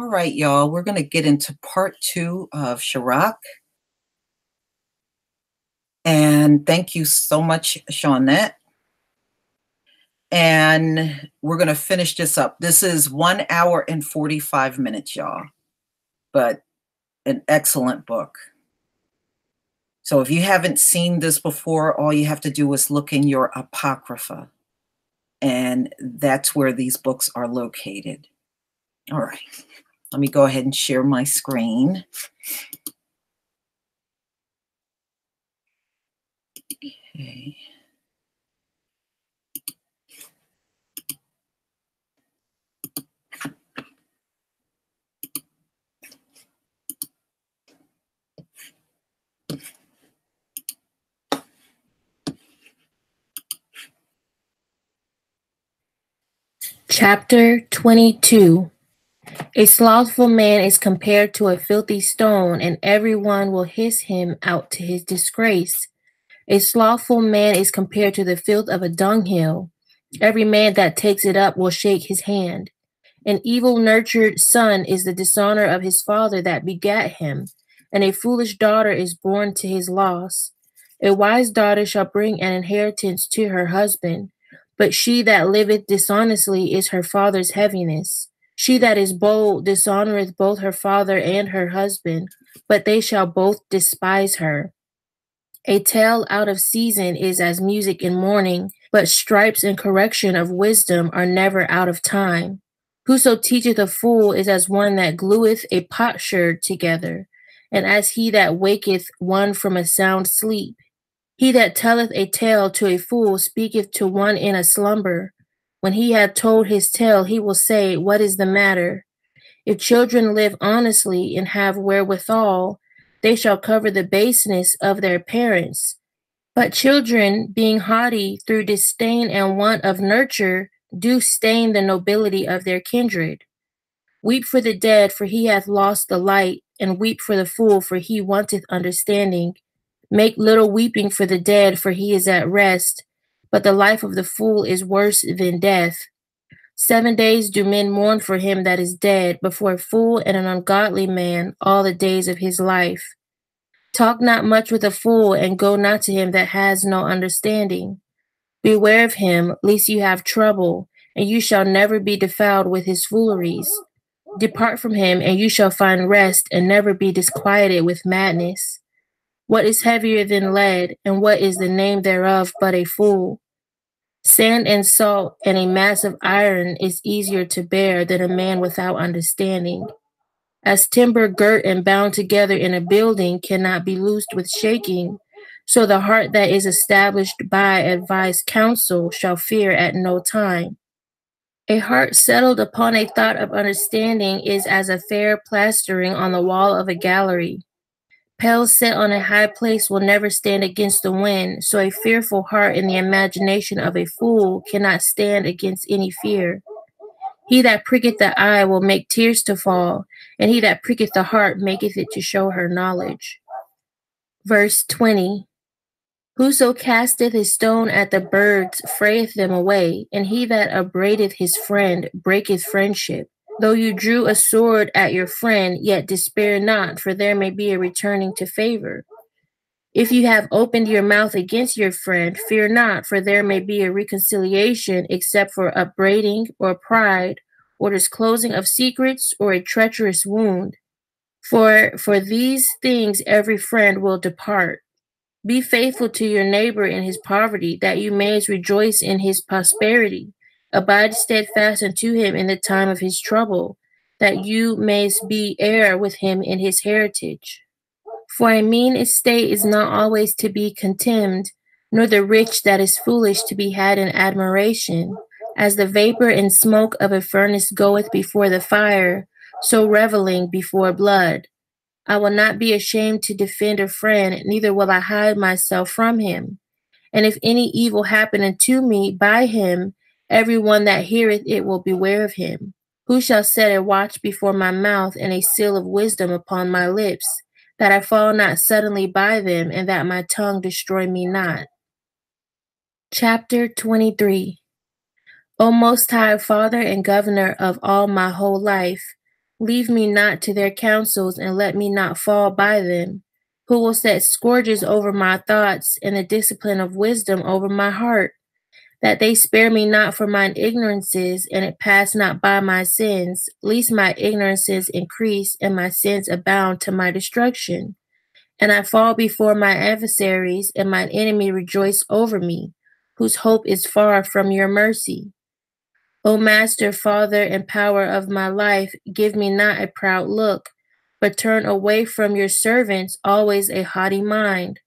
All right, y'all, we're going to get into part 2 of Sirach. And thank you so much, Shawnette. And we're going to finish this up. This is 1 hour and 45 minutes, y'all, but an excellent book. So if you haven't seen this before, all you have to do is look in your Apocrypha, and that's where these books are located. All right. Let me go ahead and share my screen. Okay. Chapter 22. A slothful man is compared to a filthy stone, and everyone will hiss him out to his disgrace. A slothful man is compared to the filth of a dunghill. Every man that takes it up will shake his hand. An evil-nurtured son is the dishonor of his father that begat him, and a foolish daughter is born to his loss. A wise daughter shall bring an inheritance to her husband, but she that liveth dishonestly is her father's heaviness. She that is bold dishonoreth both her father and her husband, but they shall both despise her. A tale out of season is as music in mourning, but stripes and correction of wisdom are never out of time. Whoso teacheth a fool is as one that glueth a potsherd together, and as he that waketh one from a sound sleep. He that telleth a tale to a fool speaketh to one in a slumber. When he hath told his tale, he will say, What is the matter? If children live honestly and have wherewithal, they shall cover the baseness of their parents. But children, being haughty through disdain and want of nurture, do stain the nobility of their kindred. Weep for the dead, for he hath lost the light, and weep for the fool, for he wanteth understanding. Make little weeping for the dead, for he is at rest, but the life of the fool is worse than death. 7 days do men mourn for him that is dead, but for a fool and an ungodly man all the days of his life. Talk not much with a fool, and go not to him that has no understanding. Beware of him, lest you have trouble, and you shall never be defiled with his fooleries. Depart from him, and you shall find rest, and never be disquieted with madness. What is heavier than lead, and what is the name thereof but a fool? Sand and salt and a mass of iron is easier to bear than a man without understanding. As timber girt and bound together in a building cannot be loosed with shaking, so the heart that is established by advised counsel shall fear at no time. A heart settled upon a thought of understanding is as a fair plastering on the wall of a gallery. Pels set on a high place will never stand against the wind, so a fearful heart in the imagination of a fool cannot stand against any fear. He that pricketh the eye will make tears to fall, and he that pricketh the heart maketh it to show her knowledge. Verse 20. Whoso casteth his stone at the birds frayeth them away, and he that upbraideth his friend breaketh friendship. Though you drew a sword at your friend, yet despair not, for there may be a returning to favor. If you have opened your mouth against your friend, fear not, for there may be a reconciliation, except for upbraiding or pride, or disclosing of secrets, or a treacherous wound. For these things every friend will depart. Be faithful to your neighbor in his poverty, that you may rejoice in his prosperity. Abide steadfast unto him in the time of his trouble, that you may be heir with him in his heritage. For a mean estate is not always to be contemned, nor the rich that is foolish to be had in admiration. As the vapor and smoke of a furnace goeth before the fire, so reveling before blood. I will not be ashamed to defend a friend, neither will I hide myself from him. And if any evil happen unto me by him, every one that heareth it will beware of him. Who shall set a watch before my mouth, and a seal of wisdom upon my lips, that I fall not suddenly by them, and that my tongue destroy me not? Chapter 23. O Most High Father and Governor of all my whole life, leave me not to their counsels, and let me not fall by them, who will set scourges over my thoughts, and the discipline of wisdom over my heart, that they spare me not for mine ignorances, and it pass not by my sins, lest my ignorances increase, and my sins abound to my destruction. And I fall before my adversaries, and mine enemy rejoice over me, whose hope is far from your mercy. O Master, Father, and power of my life, give me not a proud look, but turn away from your servants always a haughty mind.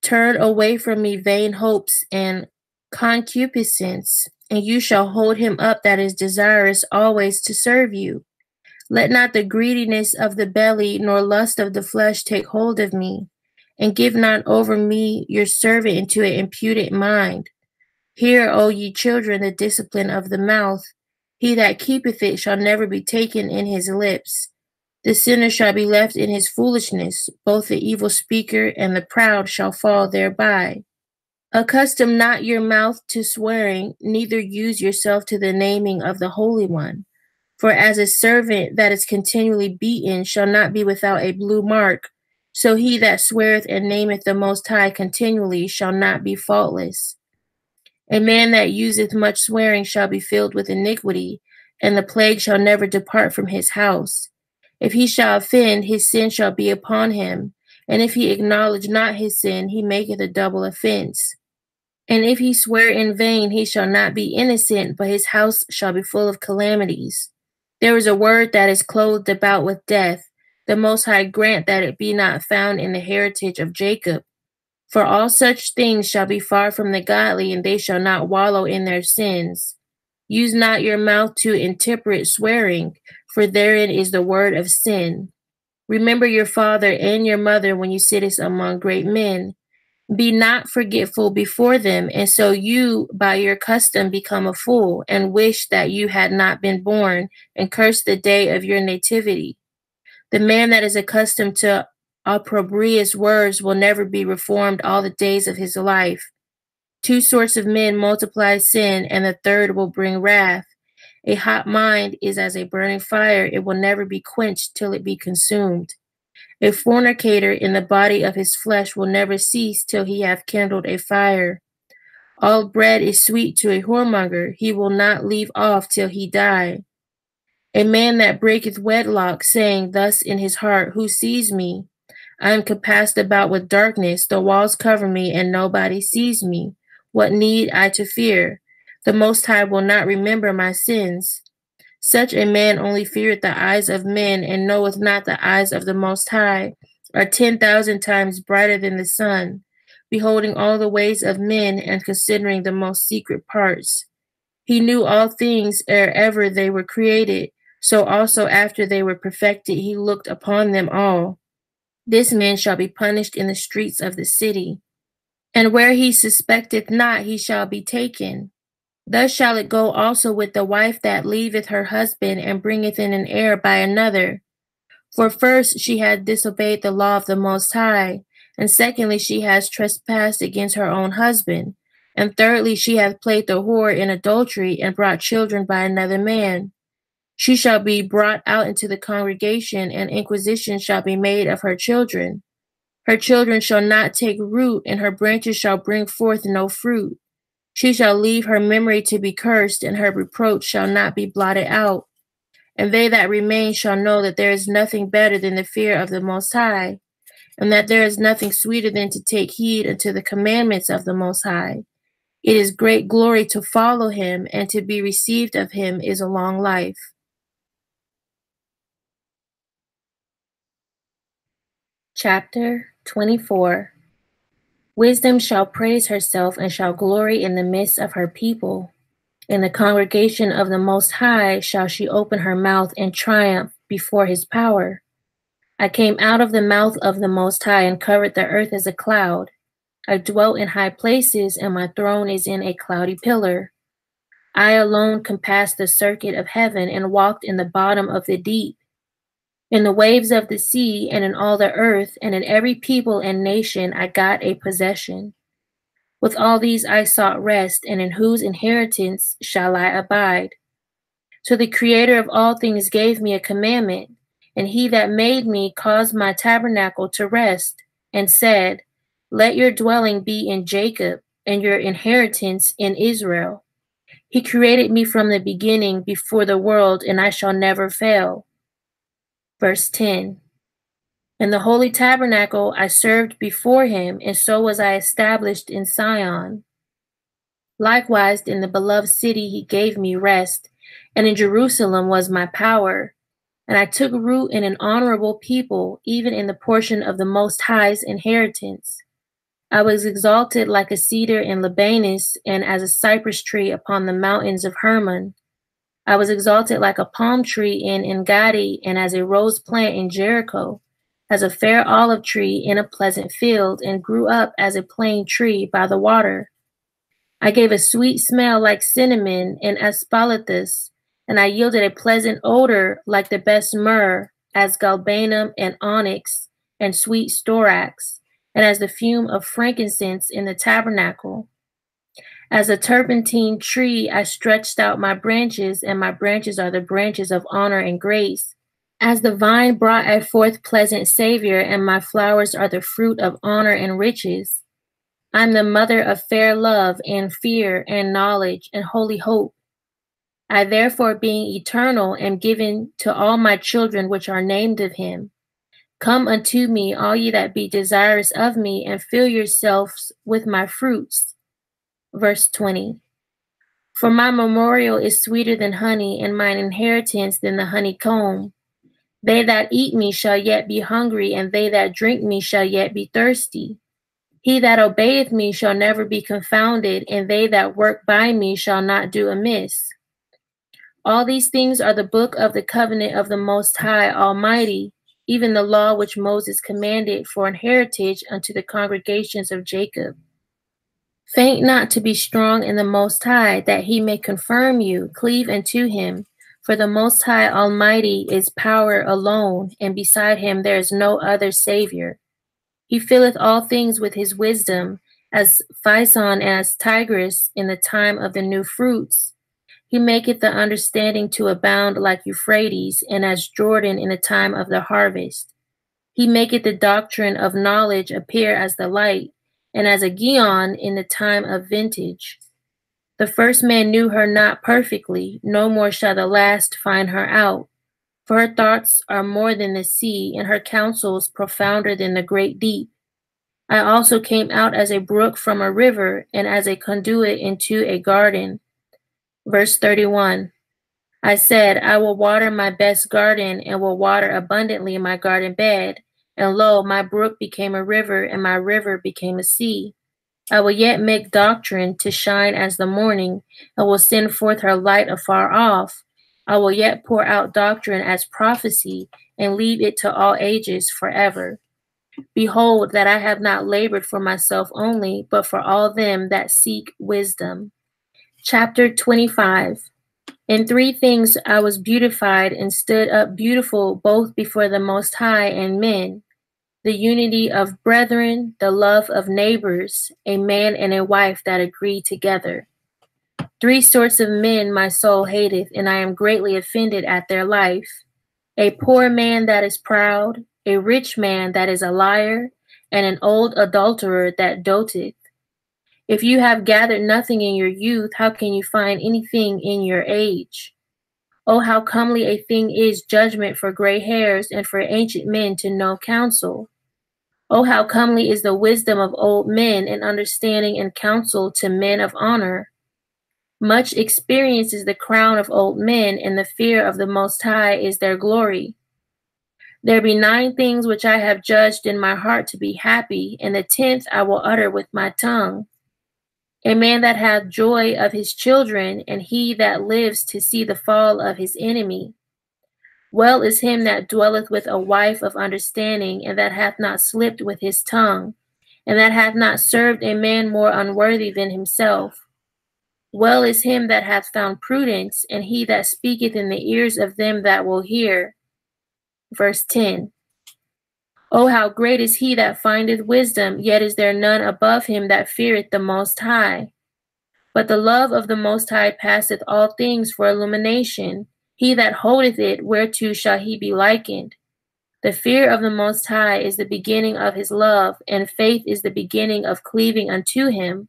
Turn away from me vain hopes and concupiscence, and you shall hold him up that is desirous always to serve you. Let not the greediness of the belly nor lust of the flesh take hold of me, and give not over me your servant into an imputed mind. Hear, O ye children, the discipline of the mouth. He that keepeth it shall never be taken in his lips. The sinner shall be left in his foolishness. Both the evil speaker and the proud shall fall thereby. Accustom not your mouth to swearing, neither use yourself to the naming of the Holy One. For as a servant that is continually beaten shall not be without a blue mark, so he that sweareth and nameth the Most High continually shall not be faultless. A man that useth much swearing shall be filled with iniquity, and the plague shall never depart from his house. If he shall offend, his sin shall be upon him, and if he acknowledge not his sin, he maketh a double offense. And if he swear in vain, he shall not be innocent, but his house shall be full of calamities. There is a word that is clothed about with death. The Most High grant that it be not found in the heritage of Jacob. For all such things shall be far from the godly, and they shall not wallow in their sins. Use not your mouth to intemperate swearing, for therein is the word of sin. Remember your father and your mother when you sittest among great men. Be not forgetful before them, and so you by your custom become a fool, and wish that you had not been born, and curse the day of your nativity. The man that is accustomed to opprobrious words will never be reformed all the days of his life. Two sorts of men multiply sin, and the third will bring wrath. A hot mind is as a burning fire, it will never be quenched till it be consumed. A fornicator in the body of his flesh will never cease till he have kindled a fire. All bread is sweet to a whoremonger, he will not leave off till he die. A man that breaketh wedlock, saying thus in his heart, who sees me? I am compassed about with darkness, the walls cover me, and nobody sees me. What need I to fear? The Most High will not remember my sins. Such a man only feareth the eyes of men, and knoweth not the eyes of the Most High, are 10,000 times brighter than the sun, beholding all the ways of men, and considering the most secret parts. He knew all things ere ever they were created, so also after they were perfected he looked upon them all. This man shall be punished in the streets of the city, and where he suspecteth not he shall be taken. Thus shall it go also with the wife that leaveth her husband and bringeth in an heir by another. For first she had disobeyed the law of the Most High, and secondly she has trespassed against her own husband, and thirdly she hath played the whore in adultery and brought children by another man. She shall be brought out into the congregation, and inquisition shall be made of her children. Her children shall not take root, and her branches shall bring forth no fruit. She shall leave her memory to be cursed, and her reproach shall not be blotted out. And they that remain shall know that there is nothing better than the fear of the Most High, and that there is nothing sweeter than to take heed unto the commandments of the Most High. It is great glory to follow him, and to be received of him is a long life. Chapter 24. Wisdom shall praise herself, and shall glory in the midst of her people. In the congregation of the Most High shall she open her mouth and triumph before his power. I came out of the mouth of the Most High and covered the earth as a cloud. I dwelt in high places, and my throne is in a cloudy pillar. I alone compassed the circuit of heaven and walked in the bottom of the deep. In the waves of the sea, and in all the earth, and in every people and nation, I got a possession. With all these I sought rest, and in whose inheritance shall I abide? So the Creator of all things gave me a commandment, and he that made me caused my tabernacle to rest, and said, Let your dwelling be in Jacob, and your inheritance in Israel. He created me from the beginning, before the world, and I shall never fail. Verse 10. In the holy tabernacle I served before him, and so was I established in Sion. Likewise in the beloved city he gave me rest, and in Jerusalem was my power. And I took root in an honorable people, even in the portion of the Most High's inheritance. I was exalted like a cedar in Libanus, and as a cypress tree upon the mountains of Hermon. I was exalted like a palm tree in Engadi, and as a rose plant in Jericho, as a fair olive tree in a pleasant field, and grew up as a plane tree by the water. I gave a sweet smell like cinnamon and aspalathus, and I yielded a pleasant odor like the best myrrh, as galbanum and onyx and sweet storax, and as the fume of frankincense in the tabernacle. As a turpentine tree, I stretched out my branches, and my branches are the branches of honor and grace. As the vine brought I forth pleasant savor, and my flowers are the fruit of honor and riches. I'm the mother of fair love and fear and knowledge and holy hope. I therefore, being eternal, am given to all my children which are named of him. Come unto me, all ye that be desirous of me, and fill yourselves with my fruits. Verse 20. For my memorial is sweeter than honey, and mine inheritance than the honeycomb. They that eat me shall yet be hungry, and they that drink me shall yet be thirsty. He that obeyeth me shall never be confounded, and they that work by me shall not do amiss. All these things are the book of the covenant of the Most High Almighty, even the law which Moses commanded for an heritage unto the congregations of Jacob. Faint not to be strong in the Most High, that he may confirm you, cleave unto him. For the Most High Almighty is power alone, and beside him there is no other Savior. He filleth all things with his wisdom, as Pison and as Tigris in the time of the new fruits. He maketh the understanding to abound like Euphrates, and as Jordan in the time of the harvest. He maketh the doctrine of knowledge appear as the light, and as a Gion in the time of vintage. The first man knew her not perfectly, no more shall the last find her out. For her thoughts are more than the sea, and her counsels profounder than the great deep. I also came out as a brook from a river, and as a conduit into a garden. Verse 31. I said, I will water my best garden, and will water abundantly my garden bed. And lo, my brook became a river, and my river became a sea. I will yet make doctrine to shine as the morning, and will send forth her light afar off. I will yet pour out doctrine as prophecy, and leave it to all ages forever. Behold, that I have not labored for myself only, but for all them that seek wisdom. Chapter 25. In three things I was beautified and stood up beautiful both before the Most High and men: the unity of brethren, the love of neighbors, a man and a wife that agree together. Three sorts of men my soul hateth, and I am greatly offended at their life: a poor man that is proud, a rich man that is a liar, and an old adulterer that doteth. If you have gathered nothing in your youth, how can you find anything in your age? Oh, how comely a thing is judgment for gray hairs, and for ancient men to know counsel. Oh, how comely is the wisdom of old men, and understanding and counsel to men of honor. Much experience is the crown of old men, and the fear of the Most High is their glory. There be 9 things which I have judged in my heart to be happy, and the 10th I will utter with my tongue. A man that hath joy of his children, and he that lives to see the fall of his enemy. Well is him that dwelleth with a wife of understanding, and that hath not slipped with his tongue, and that hath not served a man more unworthy than himself. Well is him that hath found prudence, and he that speaketh in the ears of them that will hear. Verse 10. Oh, how great is he that findeth wisdom, yet is there none above him that feareth the Most High. But the love of the Most High passeth all things for illumination. He that holdeth it, whereto shall he be likened? The fear of the Most High is the beginning of his love, and faith is the beginning of cleaving unto him.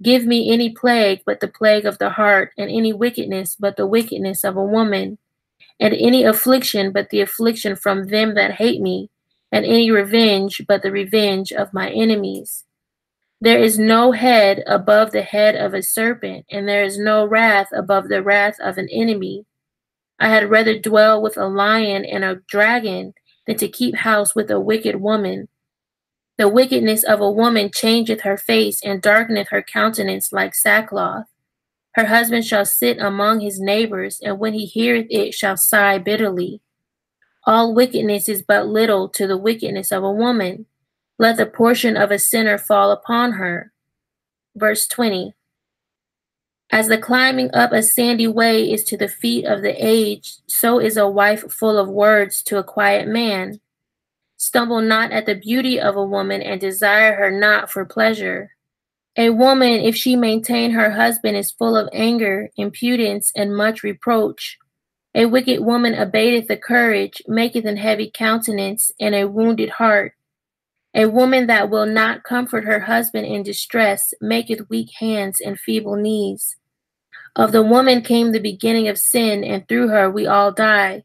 Give me any plague but the plague of the heart, and any wickedness but the wickedness of a woman, and any affliction but the affliction from them that hate me, and any revenge but the revenge of my enemies. There is no head above the head of a serpent, and there is no wrath above the wrath of an enemy. I had rather dwell with a lion and a dragon than to keep house with a wicked woman. The wickedness of a woman changeth her face, and darkeneth her countenance like sackcloth. Her husband shall sit among his neighbors, and when he heareth it shall sigh bitterly. All wickedness is but little to the wickedness of a woman. Let the portion of a sinner fall upon her. Verse 20. As the climbing up a sandy way is to the feet of the aged, so is a wife full of words to a quiet man. Stumble not at the beauty of a woman, and desire her not for pleasure. A woman, if she maintain her husband, is full of anger, impudence, and much reproach. A wicked woman abateth the courage, maketh an heavy countenance, and a wounded heart. A woman that will not comfort her husband in distress maketh weak hands and feeble knees. Of the woman came the beginning of sin, and through her we all die.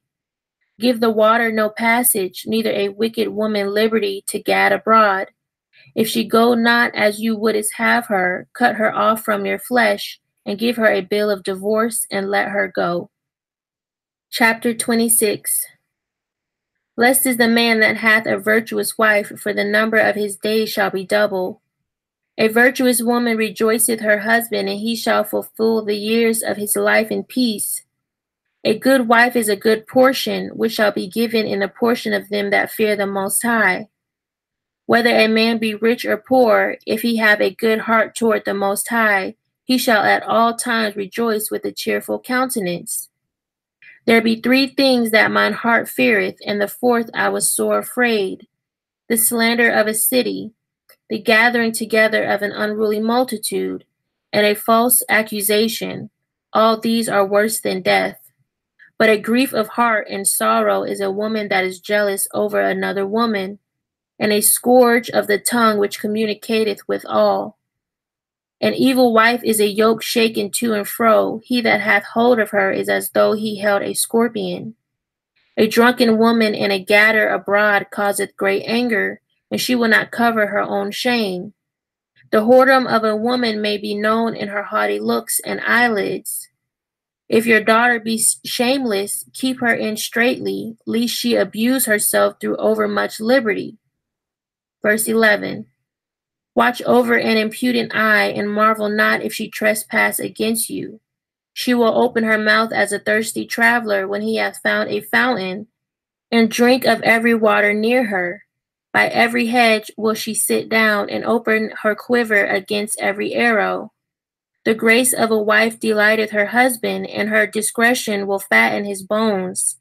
Give the water no passage, neither a wicked woman liberty to gad abroad. If she go not as you wouldest have her, cut her off from your flesh, and give her a bill of divorce, and let her go. Chapter 26. Blessed is the man that hath a virtuous wife, for the number of his days shall be double. A virtuous woman rejoiceth her husband, and he shall fulfill the years of his life in peace. A good wife is a good portion, which shall be given in the portion of them that fear the Most High. Whether a man be rich or poor, if he have a good heart toward the Most High, he shall at all times rejoice with a cheerful countenance. There be 3 things that mine heart feareth, and the 4th I was sore afraid: the slander of a city, the gathering together of an unruly multitude, and a false accusation. All these are worse than death. But a grief of heart and sorrow is a woman that is jealous over another woman, and a scourge of the tongue which communicateth with all. An evil wife is a yoke shaken to and fro. He that hath hold of her is as though he held a scorpion. A drunken woman and a gatter abroad causeth great anger, and she will not cover her own shame. The whoredom of a woman may be known in her haughty looks and eyelids. If your daughter be shameless, keep her in straitly, lest she abuse herself through overmuch liberty. Verse 11. Watch over an impudent eye, and marvel not if she trespass against you. She will open her mouth as a thirsty traveler when he hath found a fountain, and drink of every water near her. By every hedge will she sit down, and open her quiver against every arrow. The grace of a wife delighteth her husband, and her discretion will fatten his bones.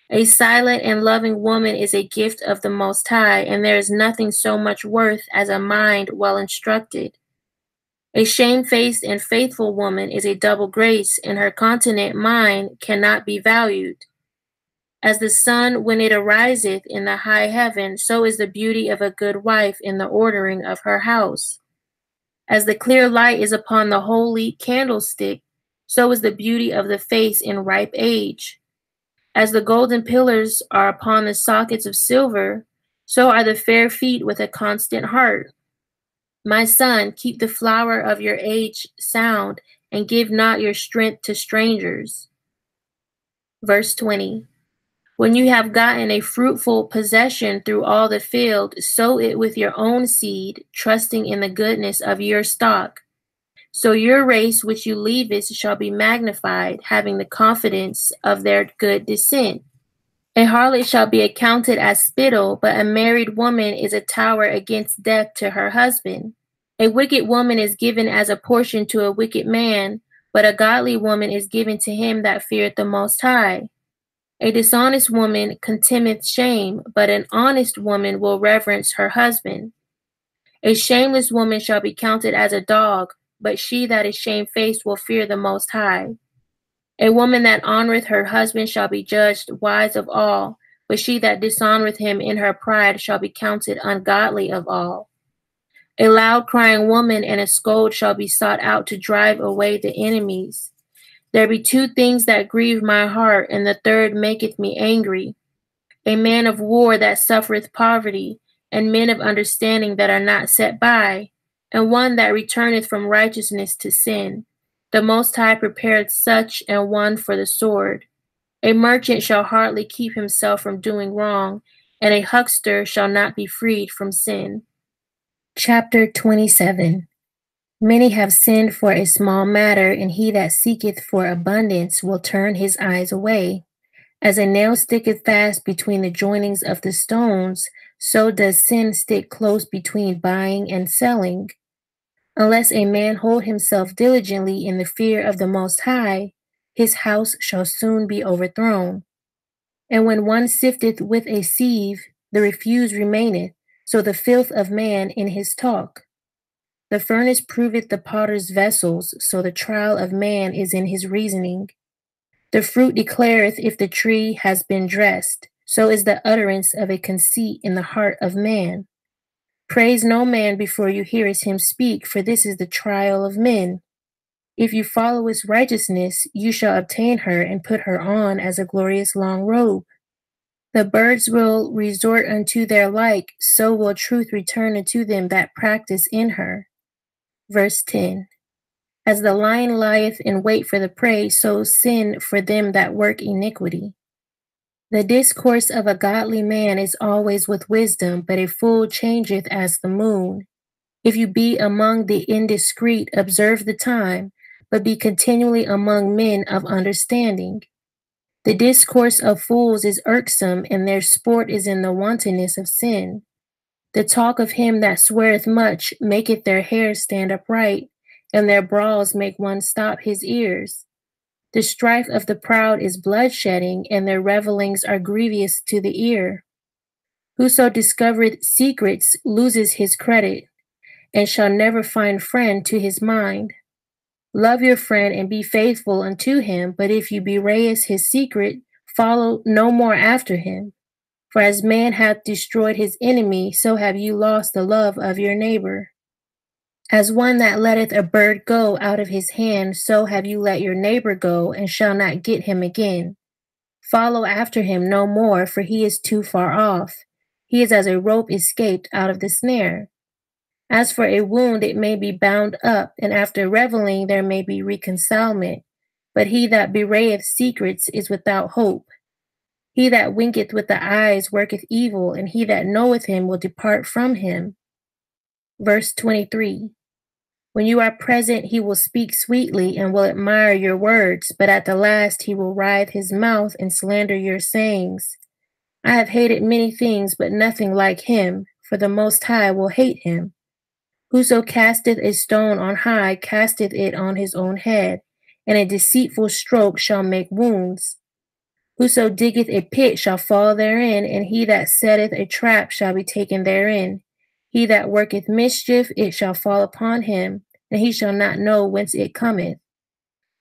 A silent and loving woman is a gift of the Most High, and there is nothing so much worth as a mind well instructed. A shamefaced and faithful woman is a double grace, and her continent mind cannot be valued. As the sun when it ariseth in the high heaven, so is the beauty of a good wife in the ordering of her house. As the clear light is upon the holy candlestick, so is the beauty of the face in ripe age. As the golden pillars are upon the sockets of silver, so are the fair feet with a constant heart. My son, keep the flower of your age sound, and give not your strength to strangers. Verse 20. When you have gotten a fruitful possession through all the field, sow it with your own seed, trusting in the goodness of your stock. So your race which you leavest shall be magnified, having the confidence of their good descent. A harlot shall be accounted as spittle, but a married woman is a tower against death to her husband. A wicked woman is given as a portion to a wicked man, but a godly woman is given to him that feareth the Most High. A dishonest woman contemneth shame, but an honest woman will reverence her husband. A shameless woman shall be counted as a dog, but she that is shamefaced will fear the Most High. A woman that honoreth her husband shall be judged wise of all, but she that dishonoreth him in her pride shall be counted ungodly of all. A loud crying woman and a scold shall be sought out to drive away the enemies. There be two things that grieve my heart, and the third maketh me angry. A man of war that suffereth poverty, and men of understanding that are not set by, and one that returneth from righteousness to sin. The Most High prepareth such an one for the sword. A merchant shall hardly keep himself from doing wrong, and a huckster shall not be freed from sin. Chapter 27. Many have sinned for a small matter, and he that seeketh for abundance will turn his eyes away. As a nail sticketh fast between the joinings of the stones, so does sin stick close between buying and selling. Unless a man hold himself diligently in the fear of the Most High, his house shall soon be overthrown. And when one sifteth with a sieve, the refuse remaineth, so the filth of man in his talk. The furnace proveth the potter's vessels, so the trial of man is in his reasoning. The fruit declareth if the tree has been dressed, so is the utterance of a conceit in the heart of man. Praise no man before you hearest him speak, for this is the trial of men. If you follow his righteousness, you shall obtain her and put her on as a glorious long robe. The birds will resort unto their like, so will truth return unto them that practice in her. Verse 10. As the lion lieth in wait for the prey, so sin for them that work iniquity. The discourse of a godly man is always with wisdom, but a fool changeth as the moon. If you be among the indiscreet, observe the time, but be continually among men of understanding. The discourse of fools is irksome, and their sport is in the wantonness of sin. The talk of him that sweareth much maketh their hair stand upright, and their brawls make one stop his ears. The strife of the proud is bloodshedding, and their revellings are grievous to the ear. Whoso discovereth secrets loses his credit, and shall never find friend to his mind. Love your friend and be faithful unto him, but if you bewrayest his secret, follow no more after him. For as man hath destroyed his enemy, so have you lost the love of your neighbor. As one that letteth a bird go out of his hand, so have you let your neighbor go, and shall not get him again. Follow after him no more, for he is too far off. He is as a rope escaped out of the snare. As for a wound, it may be bound up, and after reveling there may be reconcilement. But he that bewrayeth secrets is without hope. He that winketh with the eyes worketh evil, and he that knoweth him will depart from him. Verse 23. When you are present, he will speak sweetly and will admire your words, but at the last he will writhe his mouth and slander your sayings. I have hated many things, but nothing like him, for the Most High will hate him. Whoso casteth a stone on high casteth it on his own head, and a deceitful stroke shall make wounds. Whoso diggeth a pit shall fall therein, and he that setteth a trap shall be taken therein. He that worketh mischief, it shall fall upon him, and he shall not know whence it cometh.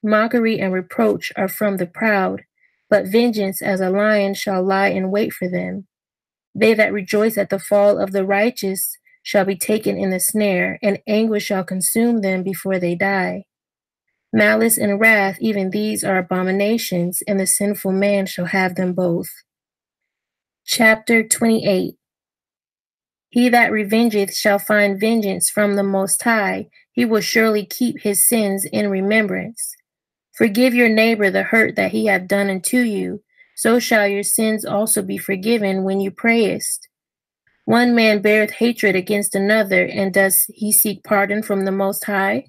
Mockery and reproach are from the proud, but vengeance as a lion shall lie in wait for them. They that rejoice at the fall of the righteous shall be taken in the snare, and anguish shall consume them before they die. Malice and wrath, even these are abominations, and the sinful man shall have them both. Chapter 28. He that revengeth shall find vengeance from the Most High. He will surely keep his sins in remembrance. Forgive your neighbor the hurt that he hath done unto you, so shall your sins also be forgiven when you prayest. One man beareth hatred against another, and does he seek pardon from the Most High?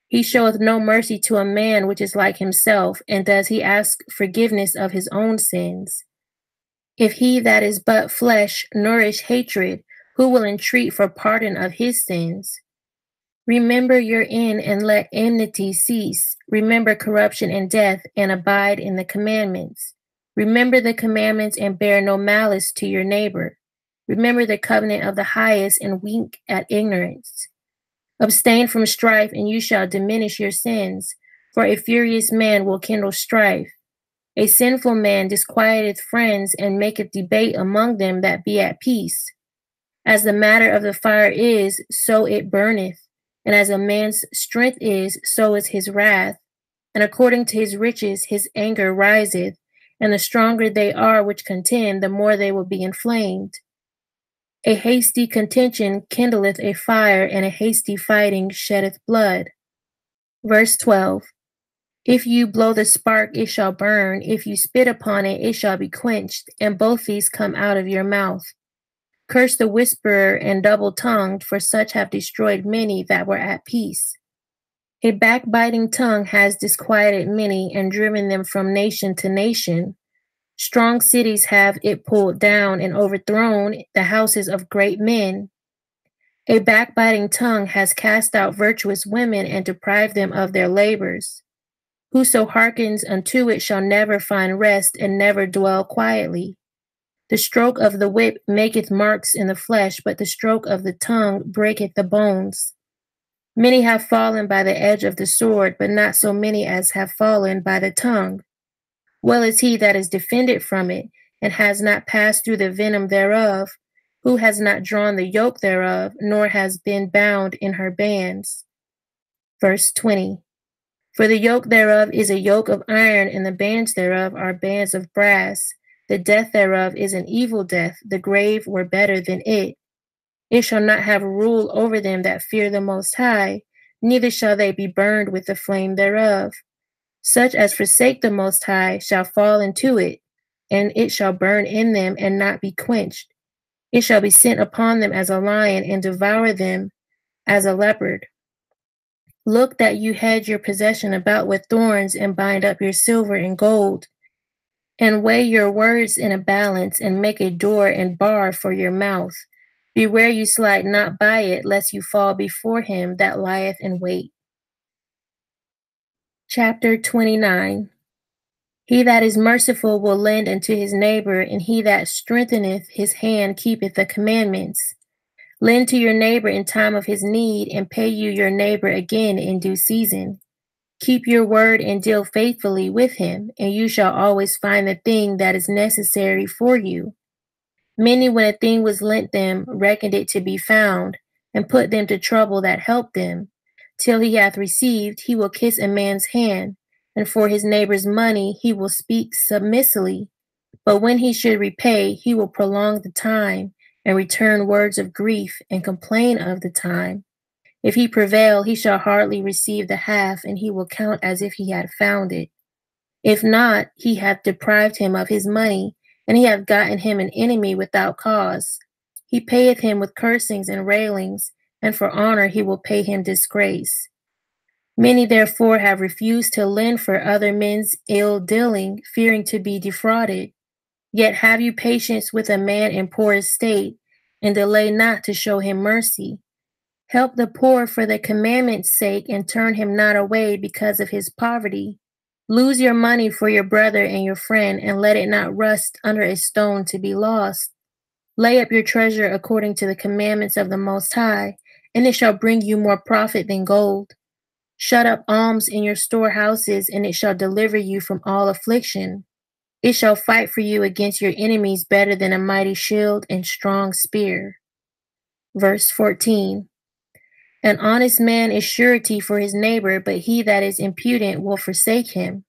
He showeth no mercy to a man which is like himself, and does he ask forgiveness of his own sins? If he that is but flesh nourish hatred, who will entreat for pardon of his sins? Remember your end, and let enmity cease. Remember corruption and death, and abide in the commandments. Remember the commandments, and bear no malice to your neighbor. Remember the covenant of the highest, and wink at ignorance. Abstain from strife, and you shall diminish your sins, for a furious man will kindle strife. A sinful man disquieteth friends, and maketh debate among them that be at peace. As the matter of the fire is, so it burneth, and as a man's strength is, so is his wrath. And according to his riches his anger riseth, and the stronger they are which contend, the more they will be inflamed. A hasty contention kindleth a fire, and a hasty fighting sheddeth blood. Verse 12. If you blow the spark, it shall burn. If you spit upon it, it shall be quenched, and both these come out of your mouth. Curse the whisperer and double-tongued, for such have destroyed many that were at peace. A backbiting tongue has disquieted many, and driven them from nation to nation. Strong cities have it pulled down, and overthrown the houses of great men. A backbiting tongue has cast out virtuous women, and deprived them of their labors. Whoso hearkens unto it shall never find rest, and never dwell quietly. The stroke of the whip maketh marks in the flesh, but the stroke of the tongue breaketh the bones. Many have fallen by the edge of the sword, but not so many as have fallen by the tongue. Well is he that is defended from it, and has not passed through the venom thereof, who has not drawn the yoke thereof, nor has been bound in her bands. Verse 20. For the yoke thereof is a yoke of iron, and the bands thereof are bands of brass. The death thereof is an evil death. The grave were better than it. It shall not have rule over them that fear the Most High, neither shall they be burned with the flame thereof. Such as forsake the Most High shall fall into it, and it shall burn in them and not be quenched. It shall be sent upon them as a lion, and devour them as a leopard. Look that you hedge your possession about with thorns, and bind up your silver and gold, and weigh your words in a balance, and make a door and bar for your mouth. Beware you slide not by it, lest you fall before him that lieth in wait. Chapter 29. He that is merciful will lend unto his neighbor, and he that strengtheneth his hand keepeth the commandments. Lend to your neighbor in time of his need, and pay you your neighbor again in due season. Keep your word and deal faithfully with him, and you shall always find the thing that is necessary for you. Many, when a thing was lent them, reckoned it to be found, and put them to trouble that helped them. Till he hath received, he will kiss a man's hand, and for his neighbor's money he will speak submissively. But when he should repay, he will prolong the time, and return words of grief, and complain of the time. If he prevail, he shall hardly receive the half, and he will count as if he had found it. If not, he hath deprived him of his money, and he hath gotten him an enemy without cause. He payeth him with cursings and railings, and for honor he will pay him disgrace. Many therefore have refused to lend for other men's ill dealing, fearing to be defrauded. Yet have you patience with a man in poor estate, and delay not to show him mercy. Help the poor for the commandment's sake, and turn him not away because of his poverty. Lose your money for your brother and your friend, and let it not rust under a stone to be lost. Lay up your treasure according to the commandments of the Most High, and it shall bring you more profit than gold. Shut up alms in your storehouses, and it shall deliver you from all affliction. It shall fight for you against your enemies better than a mighty shield and strong spear. Verse 14. An honest man is surety for his neighbor, but he that is impudent will forsake him.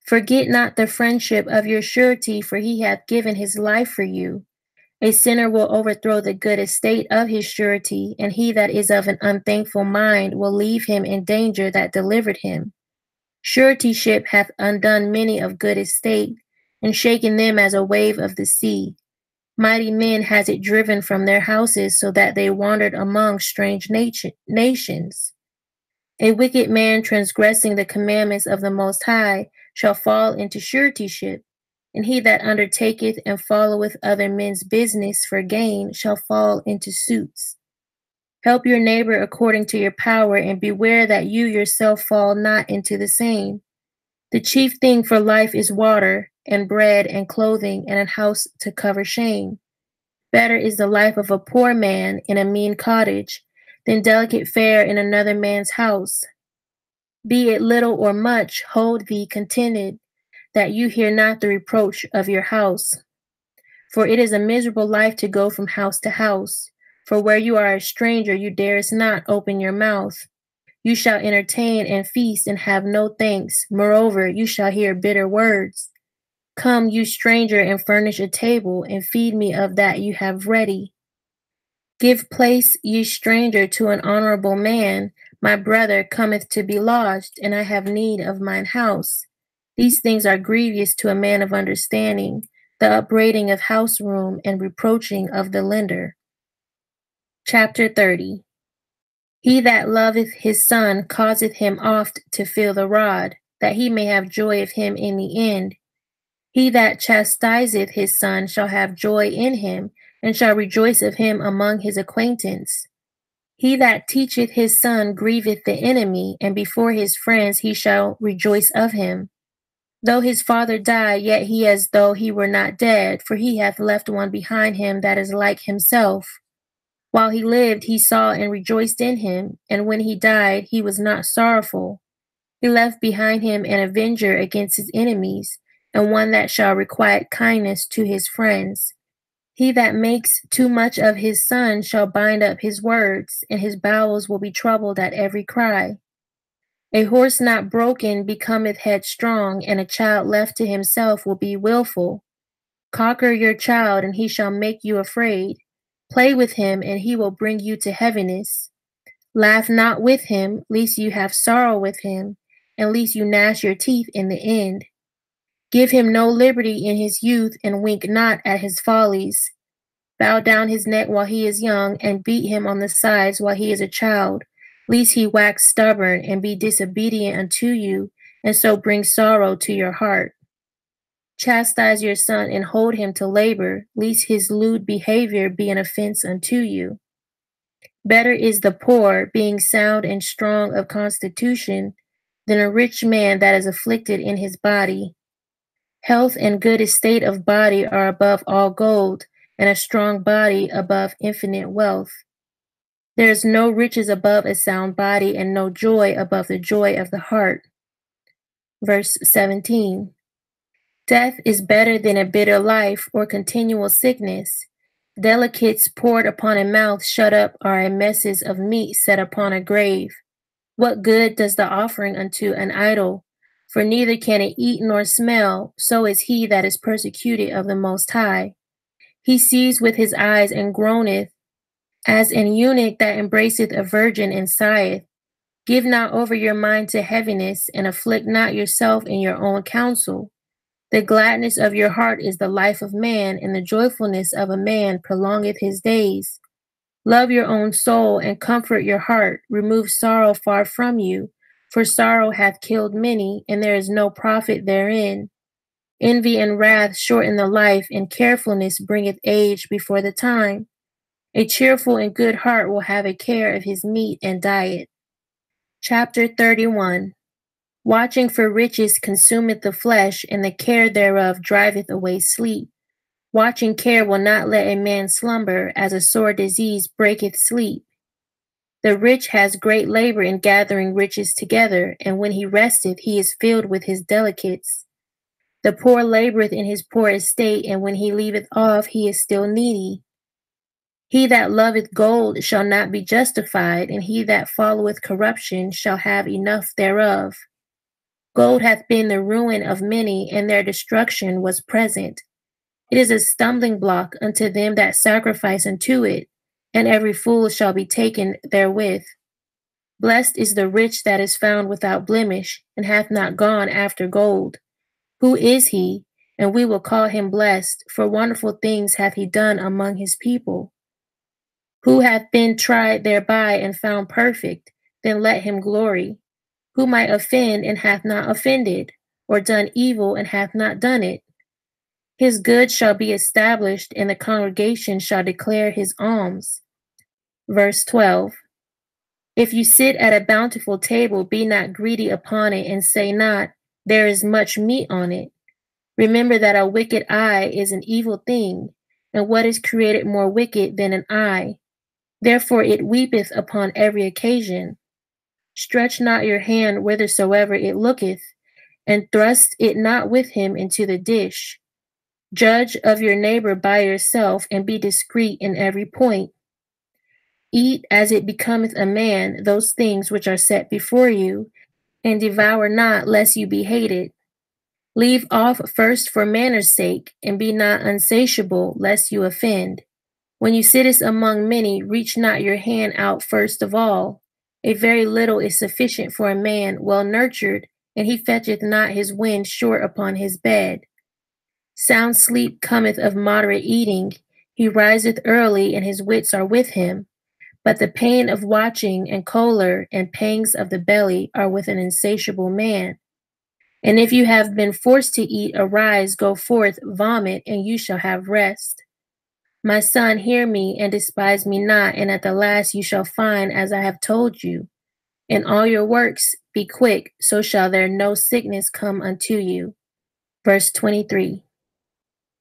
Forget not the friendship of your surety, for he hath given his life for you. A sinner will overthrow the good estate of his surety, and he that is of an unthankful mind will leave him in danger that delivered him. Suretyship hath undone many of good estate, and shaken them as a wave of the sea. Mighty men has it driven from their houses, so that they wandered among strange nations. A wicked man transgressing the commandments of the Most High shall fall into suretyship, and he that undertaketh and followeth other men's business for gain shall fall into suits. Help your neighbor according to your power, and beware that you yourself fall not into the same. The chief thing for life is water, and bread, and clothing, and a house to cover shame. Better is the life of a poor man in a mean cottage than delicate fare in another man's house. Be it little or much, hold thee contented, that you hear not the reproach of your house. For it is a miserable life to go from house to house. For where you are a stranger, you darest not open your mouth. You shall entertain and feast and have no thanks. Moreover, you shall hear bitter words. Come, you stranger, and furnish a table, and feed me of that you have ready. Give place, ye stranger, to an honorable man. My brother cometh to be lodged, and I have need of mine house. These things are grievous to a man of understanding, the upbraiding of house room and reproaching of the lender. Chapter 30. He that loveth his son causeth him oft to feel the rod, that he may have joy of him in the end. He that chastiseth his son shall have joy in him, and shall rejoice of him among his acquaintance. He that teacheth his son grieveth the enemy, and before his friends he shall rejoice of him. Though his father die, yet he as though he were not dead, for he hath left one behind him that is like himself. While he lived, he saw and rejoiced in him, and when he died, he was not sorrowful. He left behind him an avenger against his enemies, and one that shall requite kindness to his friends. He that makes too much of his son shall bind up his words, and his bowels will be troubled at every cry. A horse not broken becometh headstrong, and a child left to himself will be willful. Conquer your child, and he shall make you afraid. Play with him, and he will bring you to heaviness. Laugh not with him, lest you have sorrow with him, and lest you gnash your teeth in the end. Give him no liberty in his youth, and wink not at his follies. Bow down his neck while he is young, and beat him on the sides while he is a child, lest he wax stubborn and be disobedient unto you, and so bring sorrow to your heart. Chastise your son and hold him to labor, lest his lewd behavior be an offense unto you. Better is the poor, being sound and strong of constitution, than a rich man that is afflicted in his body. Health and good estate of body are above all gold, and a strong body above infinite wealth. There is no riches above a sound body, and no joy above the joy of the heart. Verse 17. Death is better than a bitter life or continual sickness. Delicates poured upon a mouth shut up are a messes of meat set upon a grave. What good does the offering unto an idol? for neither can it eat nor smell, so is he that is persecuted of the Most High. He sees with his eyes and groaneth, as an eunuch that embraceth a virgin and sigheth. Give not over your mind to heaviness, and afflict not yourself in your own counsel. The gladness of your heart is the life of man, and the joyfulness of a man prolongeth his days. Love your own soul, and comfort your heart. Remove sorrow far from you, for sorrow hath killed many, and there is no profit therein. Envy and wrath shorten the life, and carefulness bringeth age before the time. A cheerful and good heart will have a care of his meat and diet. Chapter 31. Watching for riches consumeth the flesh, and the care thereof driveth away sleep. Watching care will not let a man slumber, as a sore disease breaketh sleep. The rich has great labor in gathering riches together, and when he resteth, he is filled with his delicates. The poor laboreth in his poor estate, and when he leaveth off, he is still needy. He that loveth gold shall not be justified, and he that followeth corruption shall have enough thereof. Gold hath been the ruin of many, and their destruction was present. It is a stumbling block unto them that sacrifice unto it, and every fool shall be taken therewith. Blessed is the rich that is found without blemish, and hath not gone after gold. Who is he? And we will call him blessed, for wonderful things hath he done among his people. Who hath been tried thereby and found perfect? Then let him glory. Who might offend and hath not offended, or done evil and hath not done it? His good shall be established, and the congregation shall declare his alms. Verse 12. If you sit at a bountiful table, be not greedy upon it, and say not, there is much meat on it. Remember that a wicked eye is an evil thing, and what is created more wicked than an eye? Therefore it weepeth upon every occasion. Stretch not your hand whithersoever it looketh, and thrust it not with him into the dish. Judge of your neighbor by yourself, and be discreet in every point. Eat as it becometh a man those things which are set before you, and devour not, lest you be hated. Leave off first for manners' sake, and be not unsatiable, lest you offend. When you sittest among many, reach not your hand out first of all. A very little is sufficient for a man well nurtured, and he fetcheth not his wind short upon his bed. Sound sleep cometh of moderate eating. He riseth early, and his wits are with him. But the pain of watching, and choler, and pangs of the belly are with an insatiable man. And if you have been forced to eat, arise, go forth, vomit, and you shall have rest. My son, hear me, and despise me not, and at the last you shall find as I have told you. In all your works be quick, so shall there no sickness come unto you. Verse 23.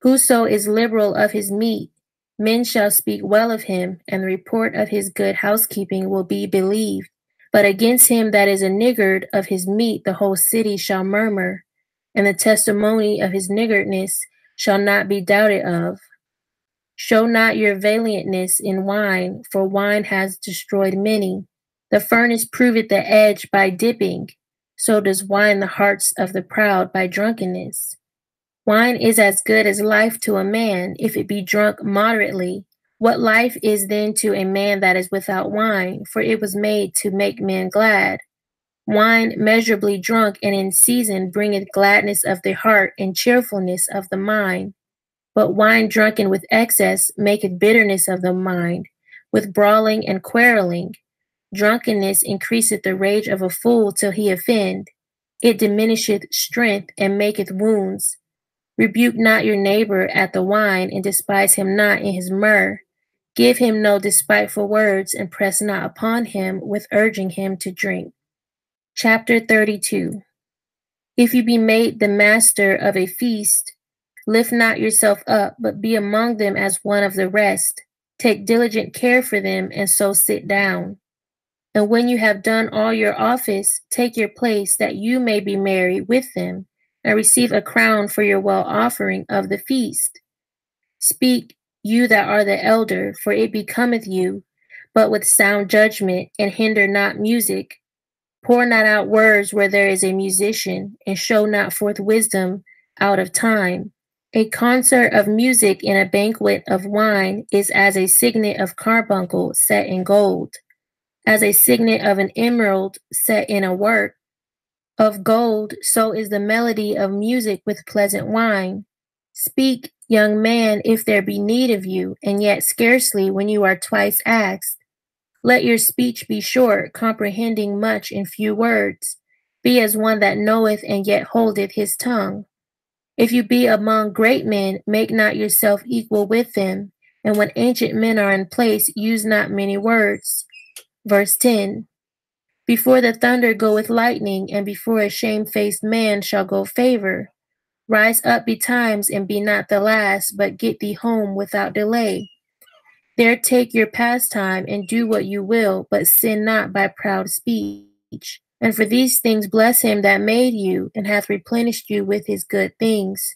Whoso is liberal of his meat, men shall speak well of him, and the report of his good housekeeping will be believed. But against him that is a niggard of his meat, the whole city shall murmur, and the testimony of his niggardness shall not be doubted of. Show not your valiantness in wine, for wine has destroyed many. The furnace proveth the edge by dipping, so does wine the hearts of the proud by drunkenness. Wine is as good as life to a man, if it be drunk moderately. What life is then to a man that is without wine? For it was made to make men glad. Wine measurably drunk and in season bringeth gladness of the heart and cheerfulness of the mind. But wine drunken with excess maketh bitterness of the mind, with brawling and quarreling. Drunkenness increaseth the rage of a fool till he offend. It diminisheth strength and maketh wounds. Rebuke not your neighbor at the wine, and despise him not in his myrrh. Give him no despiteful words, and press not upon him with urging him to drink. Chapter 32. If you be made the master of a feast, lift not yourself up, but be among them as one of the rest. Take diligent care for them, and so sit down. And when you have done all your office, take your place, that you may be merry with them, and receive a crown for your well offering of the feast. Speak, you that are the elder, for it becometh you, but with sound judgment, and hinder not music. Pour not out words where there is a musician, and show not forth wisdom out of time. A concert of music in a banquet of wine is as a signet of carbuncle set in gold, as a signet of an emerald set in a work of gold, so is the melody of music with pleasant wine. Speak, young man, if there be need of you, and yet scarcely when you are twice asked. Let your speech be short, comprehending much in few words. Be as one that knoweth and yet holdeth his tongue. If you be among great men, make not yourself equal with them, and when ancient men are in place, use not many words. Verse 10. Before the thunder goeth lightning, and before a shamefaced man shall go favor. Rise up betimes, and be not the last, but get thee home without delay. There take your pastime, and do what you will, but sin not by proud speech. And for these things bless him that made you, and hath replenished you with his good things.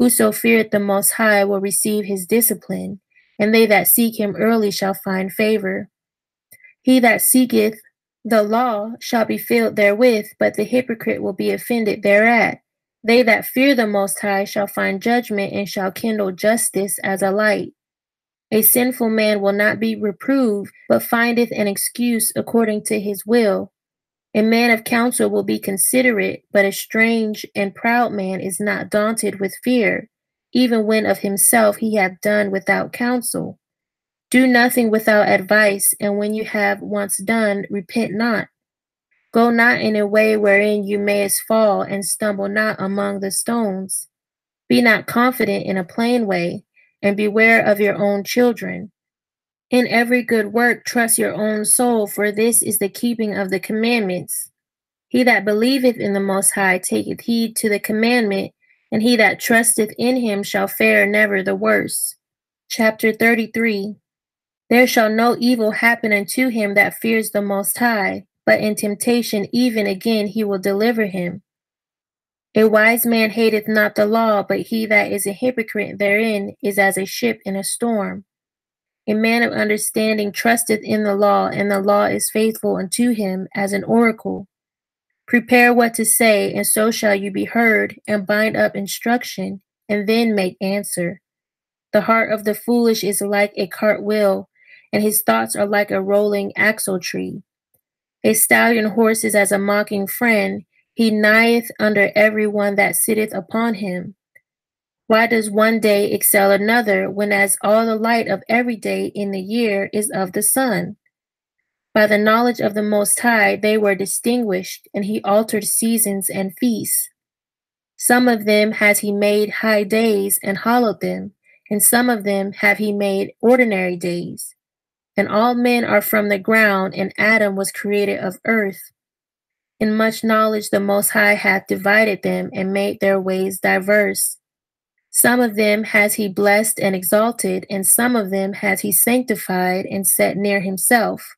Whoso feareth the Most High will receive his discipline, and they that seek him early shall find favor. He that seeketh the law shall be filled therewith, but the hypocrite will be offended thereat. They that fear the Most High shall find judgment, and shall kindle justice as a light. A sinful man will not be reproved, but findeth an excuse according to his will. A man of counsel will be considerate, but a strange and proud man is not daunted with fear, even when of himself he hath done without counsel. Do nothing without advice, and when you have once done, repent not. Go not in a way wherein you mayest fall, and stumble not among the stones. Be not confident in a plain way, and beware of your own children. In every good work trust your own soul, for this is the keeping of the commandments. He that believeth in the Most High taketh heed to the commandment, and he that trusteth in him shall fare never the worse. Chapter 33. There shall no evil happen unto him that fears the Most High, but in temptation even again he will deliver him. A wise man hateth not the law, but he that is a hypocrite therein is as a ship in a storm. A man of understanding trusteth in the law, and the law is faithful unto him as an oracle. Prepare what to say, and so shall you be heard, and bind up instruction, and then make answer. The heart of the foolish is like a cartwheel, and his thoughts are like a rolling axle tree. A stallion horse is as a mocking friend, he nigheth under every one that sitteth upon him. Why does one day excel another, when as all the light of every day in the year is of the sun? By the knowledge of the Most High they were distinguished, and he altered seasons and feasts. Some of them has he made high days, and hallowed them, and some of them have he made ordinary days. And all men are from the ground, and Adam was created of earth. In much knowledge the Most High hath divided them, and made their ways diverse. Some of them has he blessed and exalted, and some of them has he sanctified and set near himself.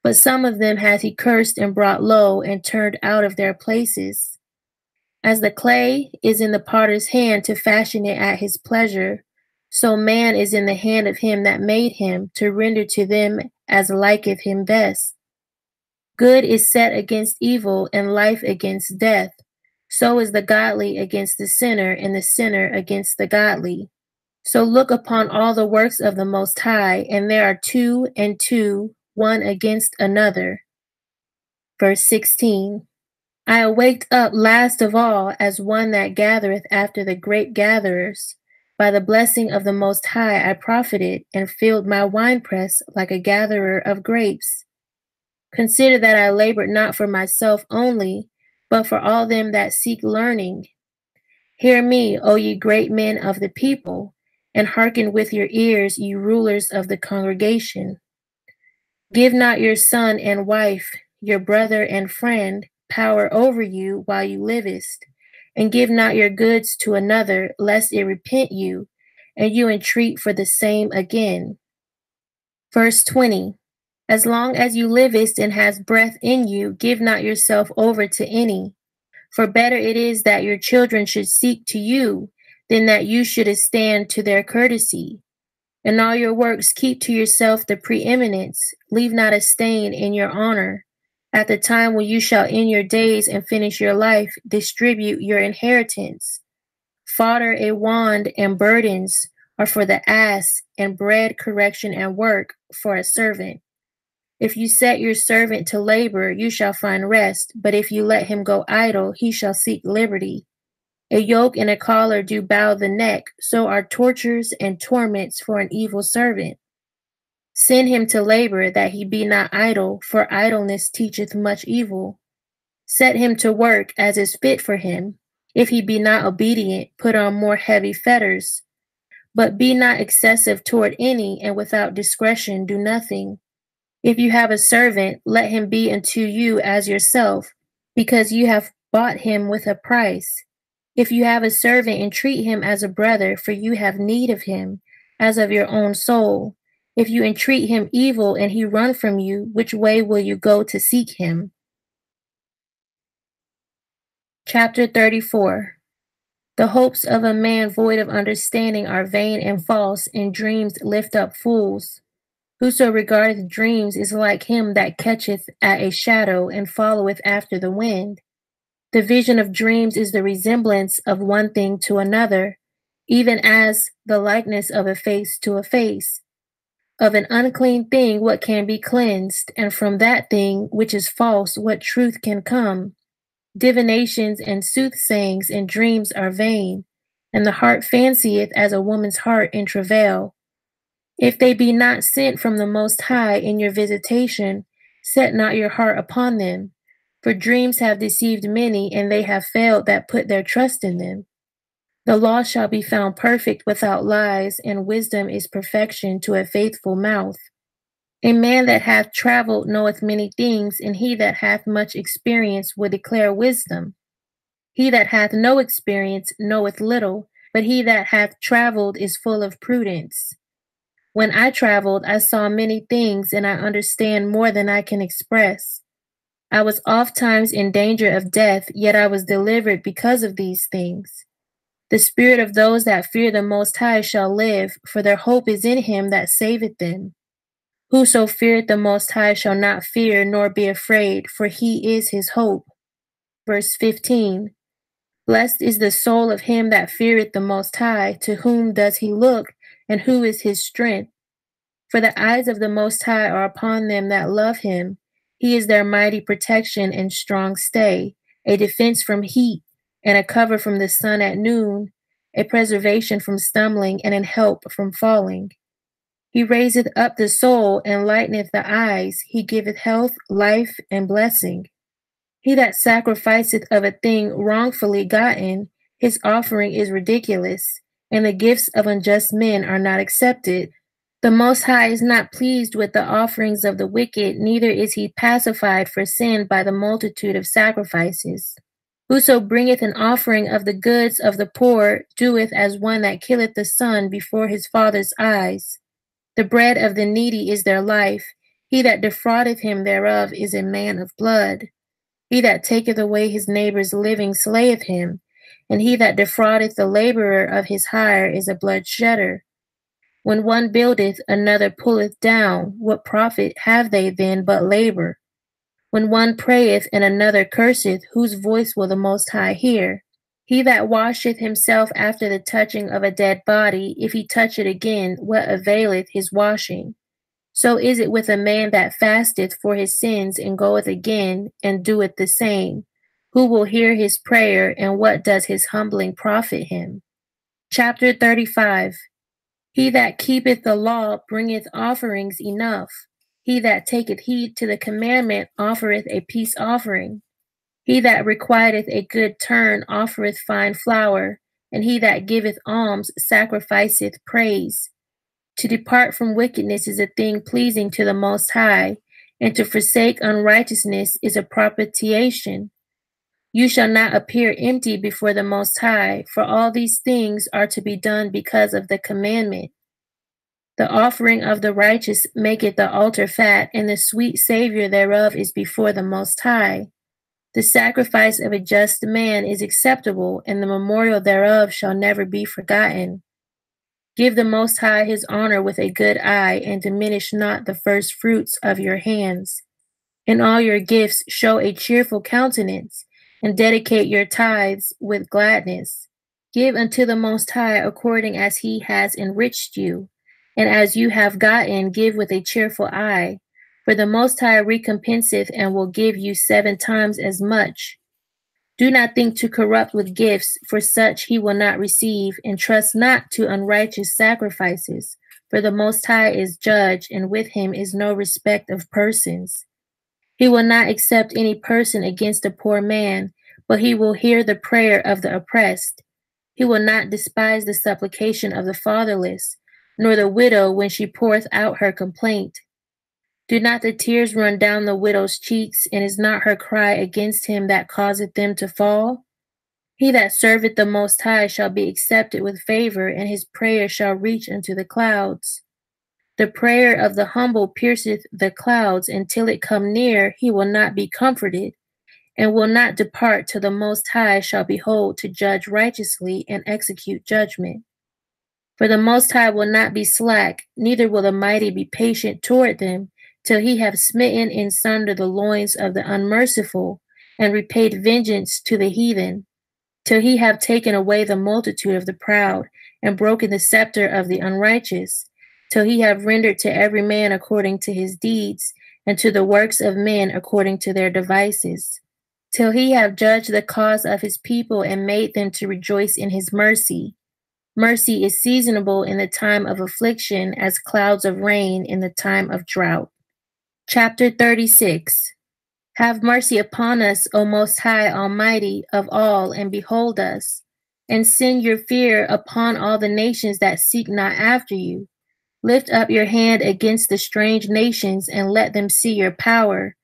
But some of them hath he cursed and brought low, and turned out of their places. As the clay is in the potter's hand to fashion it at his pleasure, so man is in the hand of him that made him, to render to them as liketh him best. Good is set against evil, and life against death. So is the godly against the sinner, and the sinner against the godly. So look upon all the works of the Most High, and there are two and two, one against another. Verse 16. I awaked up last of all as one that gathereth after the great gatherers. By the blessing of the Most High I profited, and filled my winepress like a gatherer of grapes. Consider that I labored not for myself only, but for all them that seek learning. Hear me, O ye great men of the people, and hearken with your ears, ye rulers of the congregation. Give not your son and wife, your brother and friend, power over you while you livest, and give not your goods to another, lest it repent you, and you entreat for the same again. Verse 20. As long as you livest and hast breath in you, give not yourself over to any. For better it is that your children should seek to you, than that you should stand to their courtesy. In all your works keep to yourself the preeminence, leave not a stain in your honor. At the time when you shall end your days and finish your life, distribute your inheritance. Fodder, a wand, and burdens are for the ass, and bread, correction, and work for a servant. If you set your servant to labor, you shall find rest, but if you let him go idle, he shall seek liberty. A yoke and a collar do bow the neck, so are tortures and torments for an evil servant. Send him to labor, that he be not idle, for idleness teacheth much evil. Set him to work as is fit for him. If he be not obedient, put on more heavy fetters. But be not excessive toward any, and without discretion do nothing. If you have a servant, let him be unto you as yourself, because you have bought him with a price. If you have a servant, entreat him as a brother, for you have need of him, as of your own soul. If you entreat him evil and he run from you, which way will you go to seek him? Chapter 34. The hopes of a man void of understanding are vain and false, and dreams lift up fools. Whoso regardeth dreams is like him that catcheth at a shadow and followeth after the wind. The vision of dreams is the resemblance of one thing to another, even as the likeness of a face to a face. Of an unclean thing what can be cleansed, and from that thing which is false what truth can come? Divinations and soothsayings and dreams are vain, and the heart fancieth as a woman's heart in travail. If they be not sent from the Most High in your visitation, set not your heart upon them. For dreams have deceived many, and they have failed that put their trust in them. The law shall be found perfect without lies, and wisdom is perfection to a faithful mouth. A man that hath traveled knoweth many things, and he that hath much experience will declare wisdom. He that hath no experience knoweth little, but he that hath traveled is full of prudence. When I traveled, I saw many things, and I understand more than I can express. I was ofttimes in danger of death, yet I was delivered because of these things. The spirit of those that fear the Most High shall live, for their hope is in him that saveth them. Whoso feareth the Most High shall not fear nor be afraid, for he is his hope. Verse 15. Blessed is the soul of him that feareth the Most High, to whom does he look, and who is his strength? For the eyes of the Most High are upon them that love him. He is their mighty protection and strong stay, a defense from heat, and a cover from the sun at noon, a preservation from stumbling, and an help from falling. He raiseth up the soul, and lighteneth the eyes. He giveth health, life, and blessing. He that sacrificeth of a thing wrongfully gotten, his offering is ridiculous, and the gifts of unjust men are not accepted. The Most High is not pleased with the offerings of the wicked, neither is he pacified for sin by the multitude of sacrifices. Whoso bringeth an offering of the goods of the poor doeth as one that killeth the son before his father's eyes. The bread of the needy is their life. He that defraudeth him thereof is a man of blood. He that taketh away his neighbor's living slayeth him, and he that defraudeth the laborer of his hire is a bloodshedder. When one buildeth, another pulleth down. What profit have they then but labor? When one prayeth and another curseth, whose voice will the Most High hear? He that washeth himself after the touching of a dead body, if he touch it again, what availeth his washing? So is it with a man that fasteth for his sins and goeth again and doeth the same. Who will hear his prayer, and what does his humbling profit him? Chapter 35. He that keepeth the law bringeth offerings enough. He that taketh heed to the commandment offereth a peace offering. He that requiteth a good turn offereth fine flour, and he that giveth alms sacrificeth praise. To depart from wickedness is a thing pleasing to the Most High, and to forsake unrighteousness is a propitiation. You shall not appear empty before the Most High, for all these things are to be done because of the commandment. The offering of the righteous maketh the altar fat, and the sweet savor thereof is before the Most High. The sacrifice of a just man is acceptable, and the memorial thereof shall never be forgotten. Give the Most High his honor with a good eye, and diminish not the first fruits of your hands. In all your gifts show a cheerful countenance, and dedicate your tithes with gladness. Give unto the Most High according as he has enriched you, and as you have gotten, give with a cheerful eye. For the Most High recompenseth and will give you 7 times as much. Do not think to corrupt with gifts, for such he will not receive, and trust not to unrighteous sacrifices. For the Most High is judge, and with him is no respect of persons. He will not accept any person against a poor man, but he will hear the prayer of the oppressed. He will not despise the supplication of the fatherless, nor the widow when she poureth out her complaint. Do not the tears run down the widow's cheeks, and is not her cry against him that causeth them to fall? He that serveth the Most High shall be accepted with favor, and his prayer shall reach unto the clouds. The prayer of the humble pierceth the clouds, until it come near, he will not be comforted, and will not depart till the Most High shall behold to judge righteously and execute judgment. For the Most High will not be slack, neither will the mighty be patient toward them, till he have smitten in sunder the loins of the unmerciful, and repaid vengeance to the heathen, till he have taken away the multitude of the proud, and broken the scepter of the unrighteous, till he have rendered to every man according to his deeds, and to the works of men according to their devices, till he have judged the cause of his people, and made them to rejoice in his mercy. Mercy is seasonable in the time of affliction, as clouds of rain in the time of drought. Chapter 36. Have mercy upon us, O Most High, Almighty of all, and behold us, and send your fear upon all the nations that seek not after you. Lift up your hand against the strange nations, and let them see your power.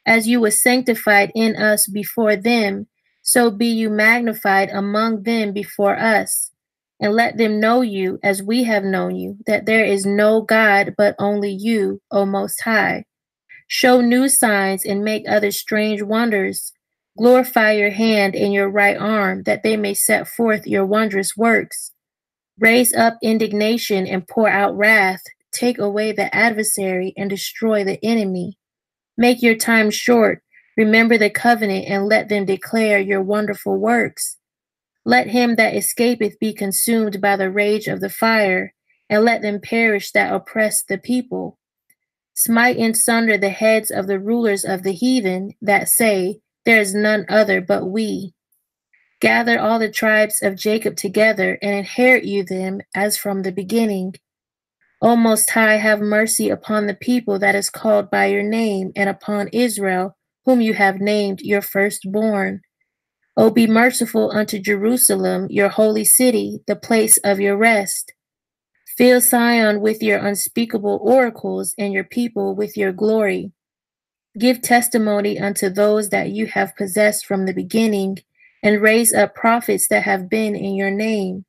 As you were sanctified in us before them, so be you magnified among them before us. And let them know you, as we have known you, that there is no God but only you, O Most High. Show new signs and make other strange wonders. Glorify your hand and your right arm, that they may set forth your wondrous works. Raise up indignation and pour out wrath. Take away the adversary and destroy the enemy. Make your time short. Remember the covenant, and let them declare your wonderful works. Let him that escapeth be consumed by the rage of the fire, and let them perish that oppress the people. Smite in sunder the heads of the rulers of the heathen, that say, there is none other but we. Gather all the tribes of Jacob together, and inherit you them as from the beginning. O Most High, have mercy upon the people that is called by your name, and upon Israel, whom you have named your firstborn. O be merciful unto Jerusalem, your holy city, the place of your rest. Fill Sion with your unspeakable oracles, and your people with your glory. Give testimony unto those that you have possessed from the beginning, and raise up prophets that have been in your name.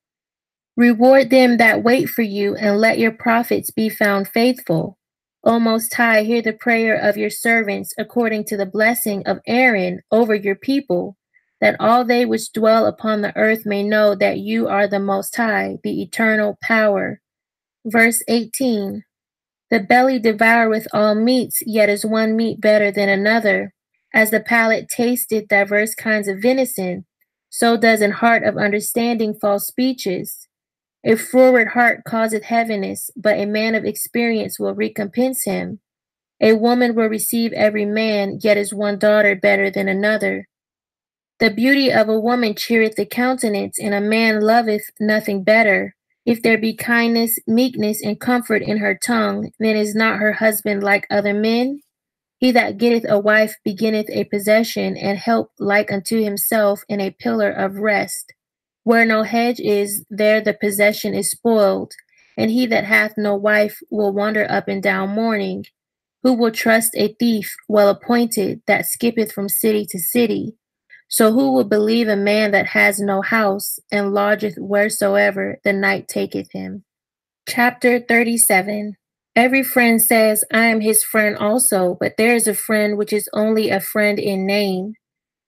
Reward them that wait for you, and let your prophets be found faithful. O Most High, hear the prayer of your servants according to the blessing of Aaron over your people, that all they which dwell upon the earth may know that you are the Most High, the eternal power. Verse 18. The belly devoureth all meats, yet is one meat better than another. As the palate tasteth diverse kinds of venison, so does an heart of understanding false speeches. A froward heart causeth heaviness, but a man of experience will recompense him. A woman will receive every man, yet is one daughter better than another. The beauty of a woman cheereth the countenance, and a man loveth nothing better. If there be kindness, meekness, and comfort in her tongue, then is not her husband like other men? He that getteth a wife beginneth a possession, and help like unto himself in a pillar of rest. Where no hedge is, there the possession is spoiled, and he that hath no wife will wander up and down mourning. Who will trust a thief well appointed, that skippeth from city to city? So who will believe a man that has no house, and lodgeth wheresoever the night taketh him? Chapter 37. Every friend says, I am his friend also, but there is a friend which is only a friend in name.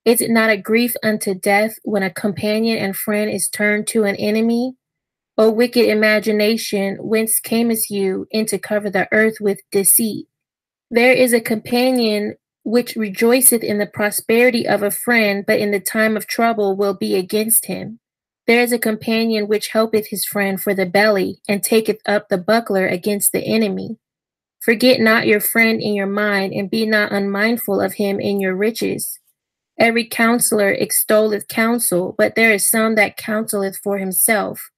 Is it not a grief unto death when a companion and friend is turned to an enemy? O wicked imagination, whence camest you in to cover the earth with deceit? There is a companion which rejoiceth in the prosperity of a friend, but in the time of trouble will be against him. There is a companion which helpeth his friend for the belly, and taketh up the buckler against the enemy. Forget not your friend in your mind, and be not unmindful of him in your riches. Every counselor extolleth counsel, but there is some that counseleth for himself.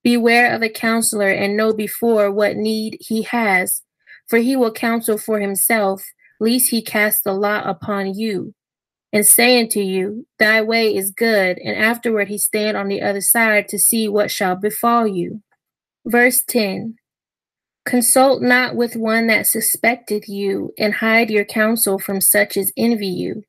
Beware of a counselor, and know before what need he has, for he will counsel for himself, lest he cast the lot upon you, and say unto you, Thy way is good, and afterward he stand on the other side to see what shall befall you. Verse 10. Consult not with one that suspecteth you, and hide your counsel from such as envy you.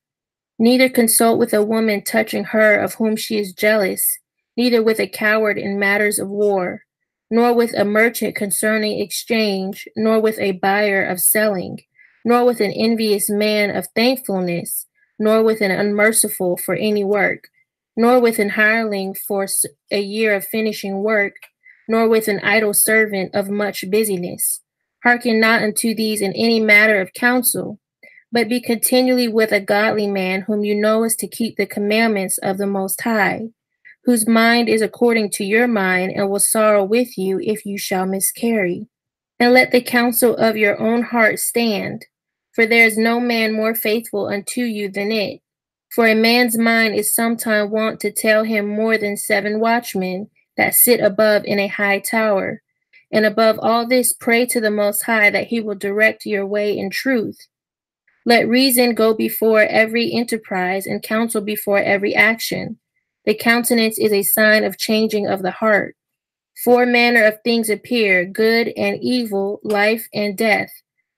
Neither consult with a woman touching her of whom she is jealous, neither with a coward in matters of war, nor with a merchant concerning exchange, nor with a buyer of selling, nor with an envious man of thankfulness, nor with an unmerciful for any work, nor with an hireling for a year of finishing work, nor with an idle servant of much busyness. Hearken not unto these in any matter of counsel, but be continually with a godly man whom you know is to keep the commandments of the Most High, whose mind is according to your mind, and will sorrow with you if you shall miscarry. And let the counsel of your own heart stand, for there is no man more faithful unto you than it. For a man's mind is sometime wont to tell him more than 7 watchmen that sit above in a high tower. And above all this, pray to the Most High that he will direct your way in truth. Let reason go before every enterprise, and counsel before every action. The countenance is a sign of changing of the heart. 4 manner of things appear, good and evil, life and death,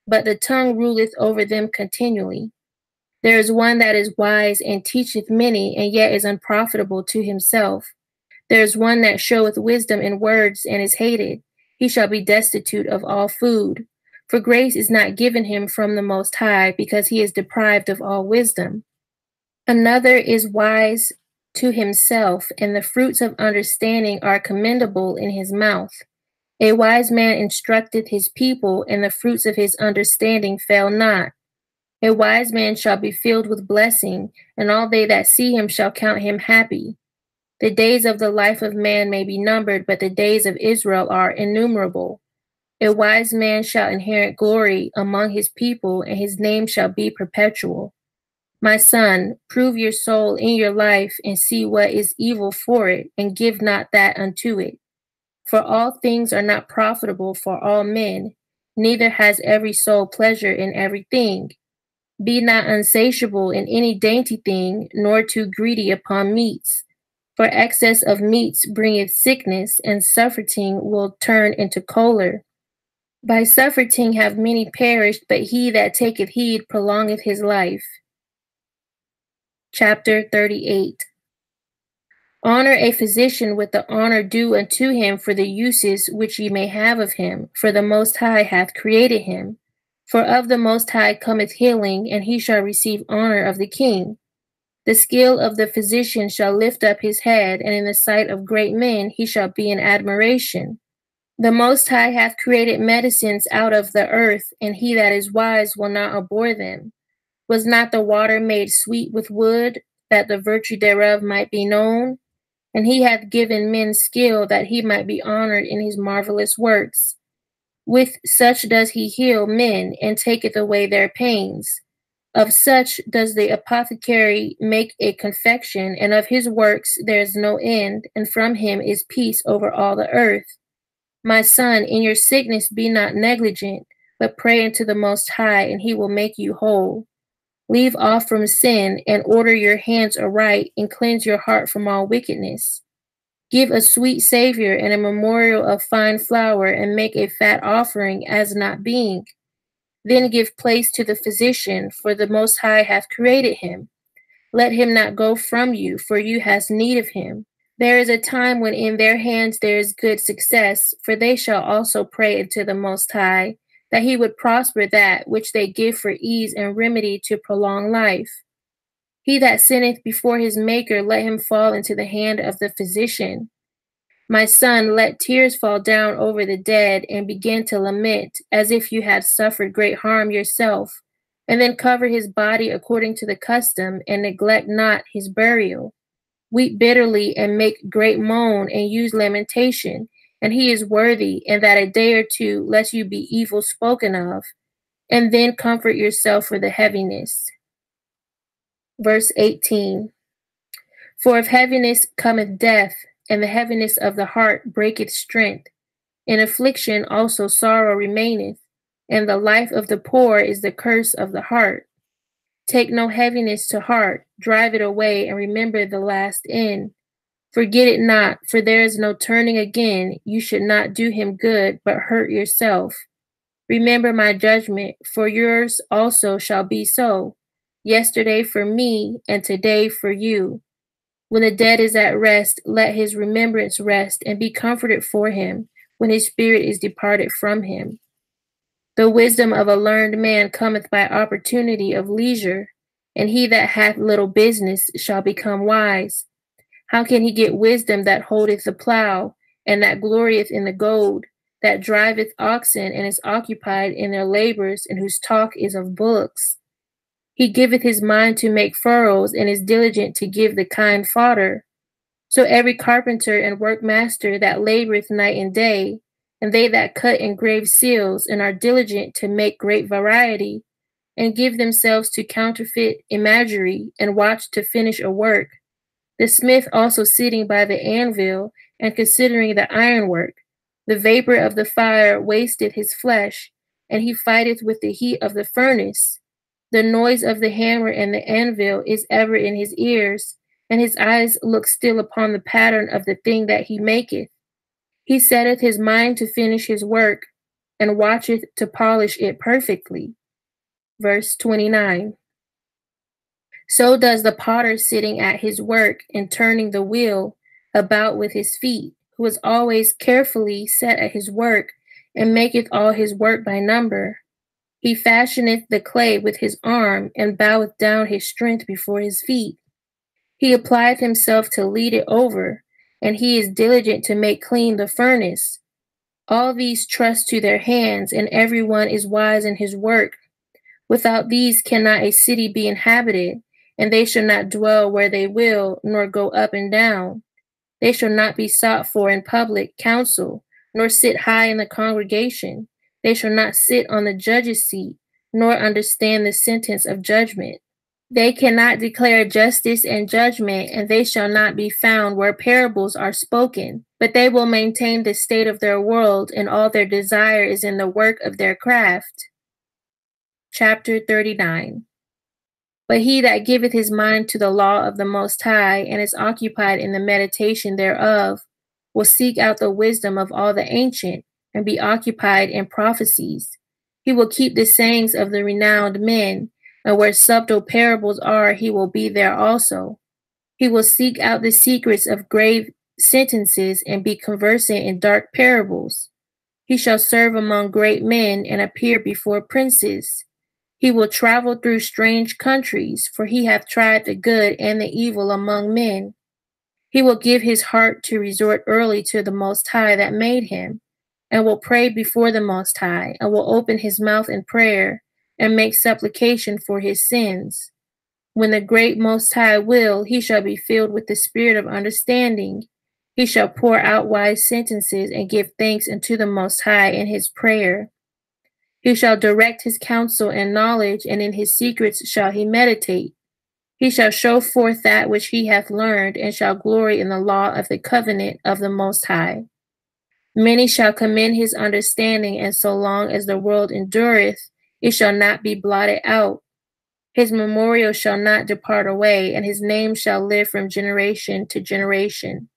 but the tongue ruleth over them continually. There is one that is wise and teacheth many, and yet is unprofitable to himself. There is one that showeth wisdom in words, and is hated. He shall be destitute of all food. For grace is not given him from the Most High, because he is deprived of all wisdom. Another is wise to himself, and the fruits of understanding are commendable in his mouth. A wise man instructeth his people, and the fruits of his understanding fail not. A wise man shall be filled with blessing, and all they that see him shall count him happy. The days of the life of man may be numbered, but the days of Israel are innumerable. A wise man shall inherit glory among his people, and his name shall be perpetual. My son, prove your soul in your life, and see what is evil for it, and give not that unto it. For all things are not profitable for all men, neither has every soul pleasure in everything. Be not unsatiable in any dainty thing, nor too greedy upon meats. For excess of meats bringeth sickness, and suffering will turn into choler. By suffering have many perished, but he that taketh heed prolongeth his life. Chapter 38. Honor a physician with the honor due unto him for the uses which ye may have of him, for the Most High hath created him. For of the Most High cometh healing, and he shall receive honor of the king. The skill of the physician shall lift up his head, and in the sight of great men he shall be in admiration. The Most High hath created medicines out of the earth, and he that is wise will not abhor them. Was not the water made sweet with wood, that the virtue thereof might be known? And he hath given men skill, that he might be honored in his marvelous works. With such does he heal men, and taketh away their pains. Of such does the apothecary make a confection, and of his works there is no end, and from him is peace over all the earth. My son, in your sickness be not negligent, but pray unto the Most High, and he will make you whole. Leave off from sin, and order your hands aright, and cleanse your heart from all wickedness. Give a sweet Savior and a memorial of fine flour, and make a fat offering as not being. Then give place to the physician, for the Most High hath created him. Let him not go from you, for you hast need of him. There is a time when in their hands there is good success, for they shall also pray unto the Most High, that he would prosper that which they give for ease and remedy to prolong life. He that sinneth before his Maker, let him fall into the hand of the physician. My son, let tears fall down over the dead, and begin to lament, as if you had suffered great harm yourself, and then cover his body according to the custom, and neglect not his burial. Weep bitterly and make great moan and use lamentation, and he is worthy, and that a day or two, lest you be evil spoken of, and then comfort yourself for the heaviness. Verse 18. For of heaviness cometh death, and the heaviness of the heart breaketh strength. In affliction also sorrow remaineth, and the life of the poor is the curse of the heart. Take no heaviness to heart, drive it away, and remember the last end. Forget it not, for there is no turning again. You should not do him good, but hurt yourself. Remember my judgment, for yours also shall be so. Yesterday for me, and today for you. When the dead is at rest, let his remembrance rest, and be comforted for him, when his spirit is departed from him. The wisdom of a learned man cometh by opportunity of leisure, and he that hath little business shall become wise. How can he get wisdom that holdeth the plow, and that glorieth in the goad, that driveth oxen, and is occupied in their labors, and whose talk is of bullocks? He giveth his mind to make furrows, and is diligent to give the kind fodder. So every carpenter and workmaster that laboreth night and day, and they that cut and grave seals, and are diligent to make great variety, and give themselves to counterfeit imagery, and watch to finish a work. The smith also sitting by the anvil, and considering the ironwork. The vapor of the fire wasteth his flesh, and he fighteth with the heat of the furnace. The noise of the hammer and the anvil is ever in his ears, and his eyes look still upon the pattern of the thing that he maketh. He setteth his mind to finish his work, and watcheth to polish it perfectly. Verse 29. So does the potter sitting at his work and turning the wheel about with his feet, who is always carefully set at his work, and maketh all his work by number. He fashioneth the clay with his arm, and boweth down his strength before his feet. He applieth himself to lead it over, and he is diligent to make clean the furnace. All these trust to their hands, and every one is wise in his work. Without these cannot a city be inhabited, and they shall not dwell where they will, nor go up and down. They shall not be sought for in public counsel, nor sit high in the congregation. They shall not sit on the judge's seat, nor understand the sentence of judgment. They cannot declare justice and judgment, and they shall not be found where parables are spoken, but they will maintain the state of their world, and all their desire is in the work of their craft. Chapter 39. But he that giveth his mind to the law of the Most High, and is occupied in the meditation thereof, will seek out the wisdom of all the ancient, and be occupied in prophecies. He will keep the sayings of the renowned men, and where subtle parables are, he will be there also. He will seek out the secrets of grave sentences, and be conversant in dark parables. He shall serve among great men, and appear before princes. He will travel through strange countries, for he hath tried the good and the evil among men. He will give his heart to resort early to the Most High that made him, and will pray before the Most High, and will open his mouth in prayer, and make supplication for his sins. When the great Most High will, he shall be filled with the spirit of understanding. He shall pour out wise sentences, and give thanks unto the Most High in his prayer. He shall direct his counsel and knowledge, and in his secrets shall he meditate. He shall show forth that which he hath learned, and shall glory in the law of the covenant of the Most High. Many shall commend his understanding, and so long as the world endureth, it shall not be blotted out. His memorial shall not depart away, and his name shall live from generation to generation.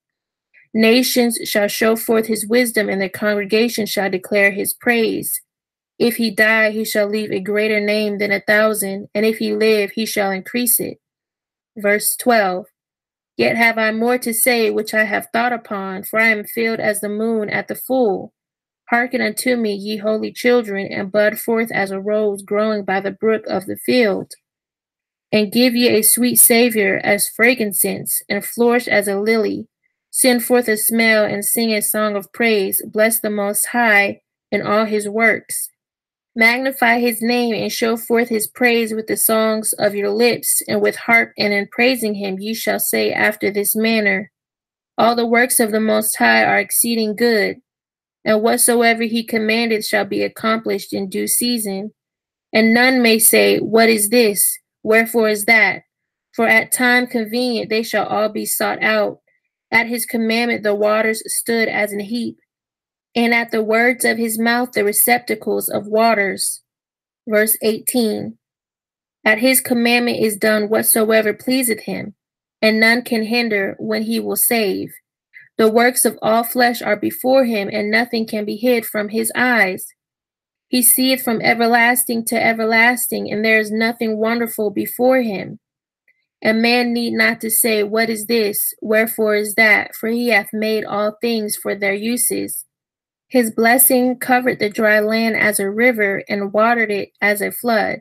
Nations shall show forth his wisdom, and the congregation shall declare his praise. If he die, he shall leave a greater name than 1,000, and if he live, he shall increase it. Verse 12. Yet have I more to say which I have thought upon, for I am filled as the moon at the full. Hearken unto me, ye holy children, and bud forth as a rose growing by the brook of the field. And give ye a sweet savour as frankincense, and flourish as a lily. Send forth a smell, and sing a song of praise. Bless the Most High in all his works. Magnify his name and show forth his praise with the songs of your lips, and with harp, and in praising him you shall say after this manner, all the works of the Most High are exceeding good, and whatsoever he commanded shall be accomplished in due season. And none may say, what is this? Wherefore is that? For at time convenient they shall all be sought out. At his commandment the waters stood as an heap, and at the words of his mouth the receptacles of waters. Verse 18. At his commandment is done whatsoever pleaseth him, and none can hinder when he will save. The works of all flesh are before him, and nothing can be hid from his eyes. He seeth from everlasting to everlasting, and there is nothing wonderful before him. And man need not to say, what is this? Wherefore is that? For he hath made all things for their uses. His blessing covered the dry land as a river, and watered it as a flood.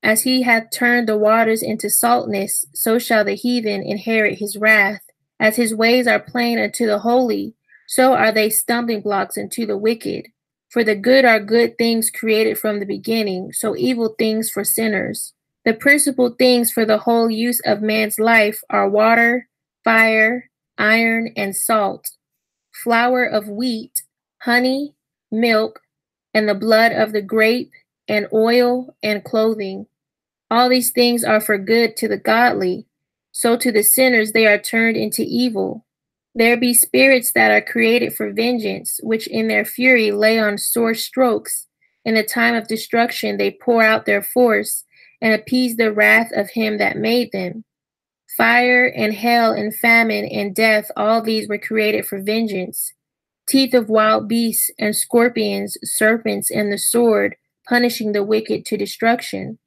As he hath turned the waters into saltness, so shall the heathen inherit his wrath. As his ways are plain unto the holy, so are they stumbling blocks unto the wicked. For the good are good things created from the beginning, so evil things for sinners. The principal things for the whole use of man's life are water, fire, iron, and salt, flour of wheat, honey, milk, and the blood of the grape, and oil, and clothing. All these things are for good to the godly, so to the sinners they are turned into evil. There be spirits that are created for vengeance, which in their fury lay on sore strokes. In the time of destruction they pour out their force, and appease the wrath of him that made them. Fire and hell and famine and death, all these were created for vengeance. Teeth of wild beasts and scorpions, serpents, and the sword, punishing the wicked to destruction.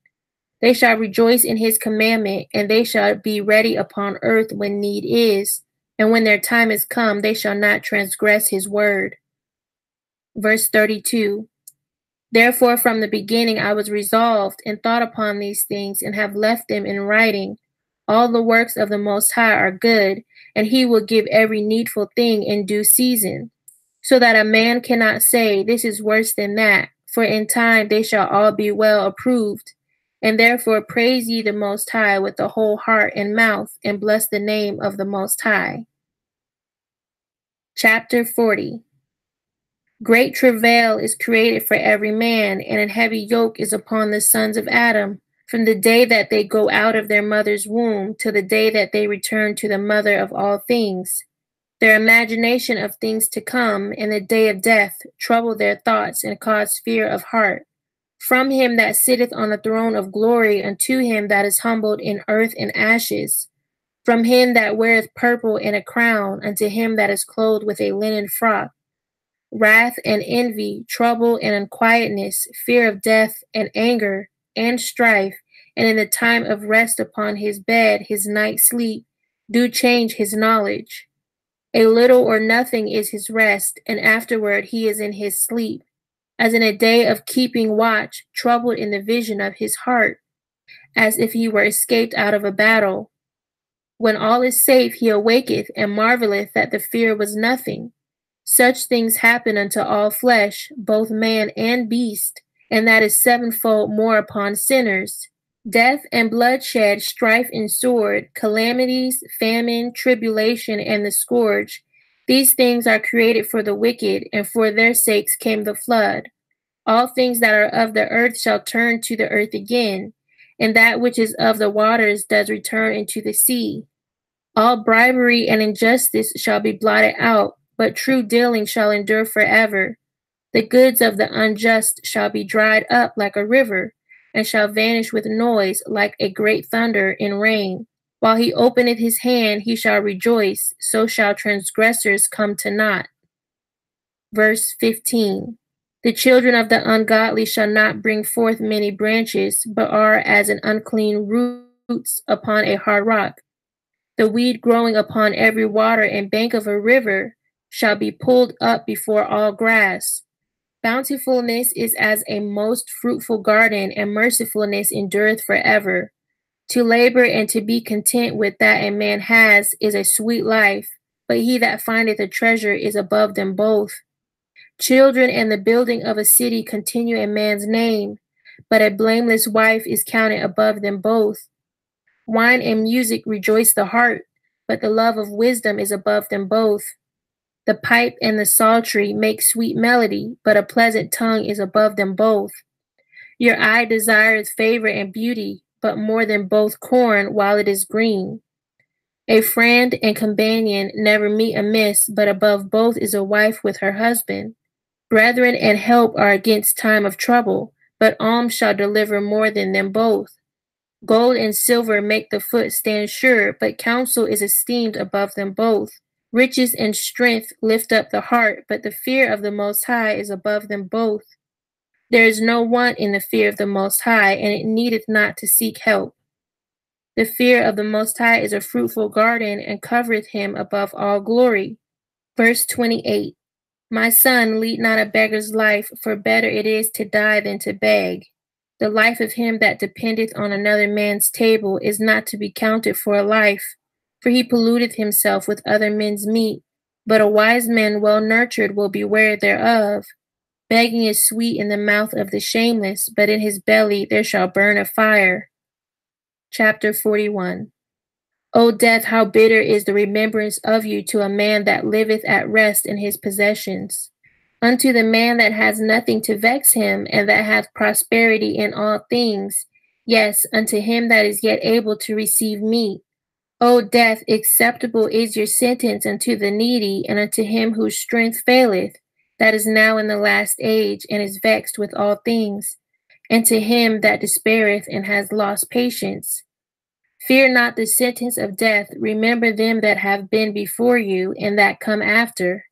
They shall rejoice in his commandment, and they shall be ready upon earth when need is, and when their time is come, they shall not transgress his word. Verse 32. Therefore from the beginning I was resolved, and thought upon these things, and have left them in writing. All the works of the Most High are good, and he will give every needful thing in due season, so that a man cannot say, this is worse than that, for in time they shall all be well approved. And therefore praise ye the Most High with the whole heart and mouth, and bless the name of the Most High. Chapter 40. Great travail is created for every man, and an heavy yoke is upon the sons of Adam, from the day that they go out of their mother's womb till the day that they return to the mother of all things. Their imagination of things to come, in the day of death, trouble their thoughts, and cause fear of heart. From him that sitteth on the throne of glory unto him that is humbled in earth and ashes. From him that weareth purple in a crown unto him that is clothed with a linen frock. Wrath and envy, trouble and unquietness, fear of death and anger and strife, and in the time of rest upon his bed, his night sleep, do change his knowledge. A little or nothing is his rest, and afterward he is in his sleep, as in a day of keeping watch, troubled in the vision of his heart, as if he were escaped out of a battle. When all is safe, he awaketh, and marveleth that the fear was nothing. Such things happen unto all flesh, both man and beast, and that is sevenfold more upon sinners. Death and bloodshed, strife and sword, calamities, famine, tribulation, and the scourge. These things are created for the wicked, and for their sakes came the flood. All things that are of the earth shall turn to the earth again, and that which is of the waters does return into the sea. All bribery and injustice shall be blotted out, but true dealing shall endure forever. The goods of the unjust shall be dried up like a river, and shall vanish with noise like a great thunder in rain. While he openeth his hand, he shall rejoice, so shall transgressors come to naught. Verse 15. The children of the ungodly shall not bring forth many branches, but are as an unclean roots upon a hard rock. The weed growing upon every water and bank of a river shall be pulled up before all grass. Bountifulness is as a most fruitful garden, and mercifulness endureth forever. To labor and to be content with that a man has is a sweet life, but he that findeth a treasure is above them both. Children and the building of a city continue in man's name, but a blameless wife is counted above them both. Wine and music rejoice the heart, but the love of wisdom is above them both. The pipe and the psaltery make sweet melody, but a pleasant tongue is above them both. Your eye desireth favor and beauty, but more than both corn while it is green. A friend and companion never meet amiss, but above both is a wife with her husband. Brethren and help are against time of trouble, but alms shall deliver more than them both. Gold and silver make the foot stand sure, but counsel is esteemed above them both. Riches and strength lift up the heart, but the fear of the Most High is above them both. There is no want in the fear of the Most High, and it needeth not to seek help. The fear of the Most High is a fruitful garden, and covereth him above all glory. Verse 28. My son, lead not a beggar's life, for better it is to die than to beg. The life of him that dependeth on another man's table is not to be counted for a life, for he polluteth himself with other men's meat. But a wise man well nurtured will beware thereof. Begging is sweet in the mouth of the shameless, but in his belly there shall burn a fire. Chapter 41. O death, how bitter is the remembrance of you to a man that liveth at rest in his possessions. Unto the man that has nothing to vex him, and that hath prosperity in all things, yes, unto him that is yet able to receive meat. O death, acceptable is your sentence unto the needy, and unto him whose strength faileth, that is now in the last age, and is vexed with all things, and to him that despaireth and has lost patience. Fear not the sentence of death, remember them that have been before you, and that come after.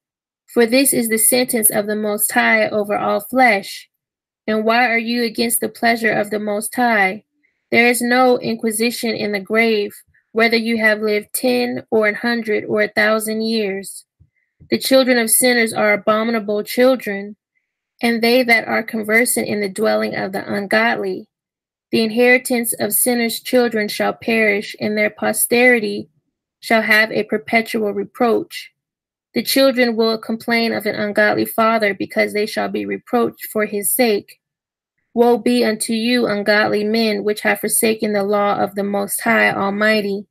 For this is the sentence of the Most High over all flesh. And why are you against the pleasure of the Most High? There is no inquisition in the grave, whether you have lived 10 or 100 or 1,000 years. The children of sinners are abominable children, and they that are conversant in the dwelling of the ungodly. The inheritance of sinners' children shall perish, and their posterity shall have a perpetual reproach. The children will complain of an ungodly father, because they shall be reproached for his sake. Woe be unto you, ungodly men, which have forsaken the law of the Most High Almighty.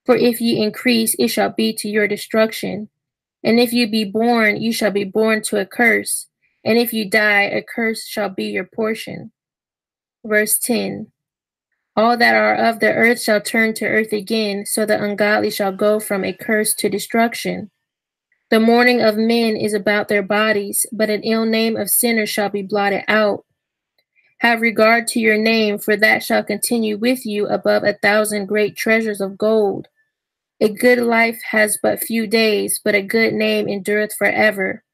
For if ye increase, it shall be to your destruction. And if you be born, you shall be born to a curse. And if you die, a curse shall be your portion. Verse 10. All that are of the earth shall turn to earth again, so the ungodly shall go from a curse to destruction. The mourning of men is about their bodies, but an ill name of sinners shall be blotted out. Have regard to your name, for that shall continue with you above 1,000 great treasures of gold. A good life has but few days, but a good name endureth forever.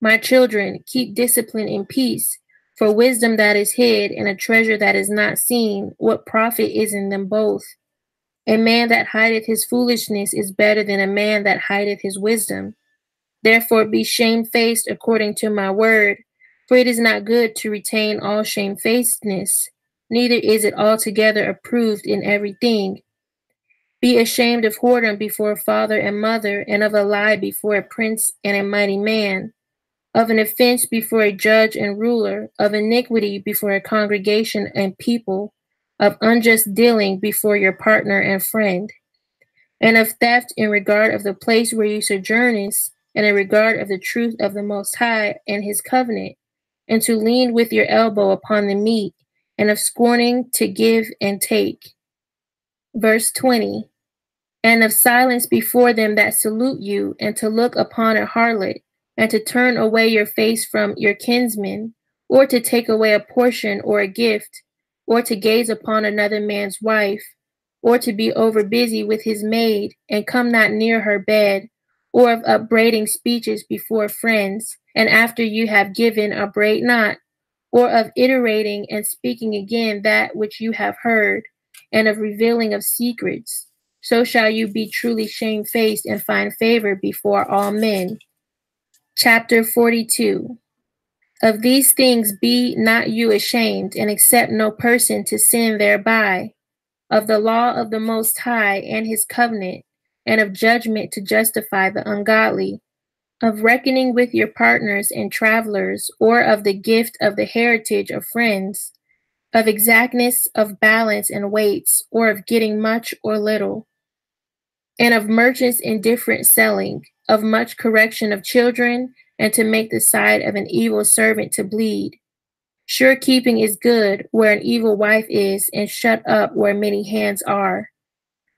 My children, keep discipline in peace, for wisdom that is hid and a treasure that is not seen, what profit is in them both? A man that hideth his foolishness is better than a man that hideth his wisdom. Therefore be shamefaced according to my word, for it is not good to retain all shamefacedness, neither is it altogether approved in everything. Be ashamed of whoredom before father and mother, and of a lie before a prince and a mighty man, of an offense before a judge and ruler, of iniquity before a congregation and people, of unjust dealing before your partner and friend, and of theft in regard of the place where you sojournest, and in regard of the truth of the Most High and his covenant, and to lean with your elbow upon the meat, and of scorning to give and take. Verse 20. And of silence before them that salute you, and to look upon a harlot, and to turn away your face from your kinsmen, or to take away a portion or a gift, or to gaze upon another man's wife, or to be overbusy with his maid, and come not near her bed, or of upbraiding speeches before friends, and after you have given upbraid not, or of iterating and speaking again that which you have heard, and of revealing of secrets. So shall you be truly shamefaced and find favor before all men. Chapter 42. Of these things be not you ashamed, and accept no person to sin thereby. Of the law of the Most High and his covenant, and of judgment to justify the ungodly. of reckoning with your partners and travelers, or of the gift of the heritage of friends, of exactness of balance and weights, or of getting much or little, and of merchants indifferent selling, of much correction of children, and to make the side of an evil servant to bleed. Sure keeping is good where an evil wife is, and shut up where many hands are.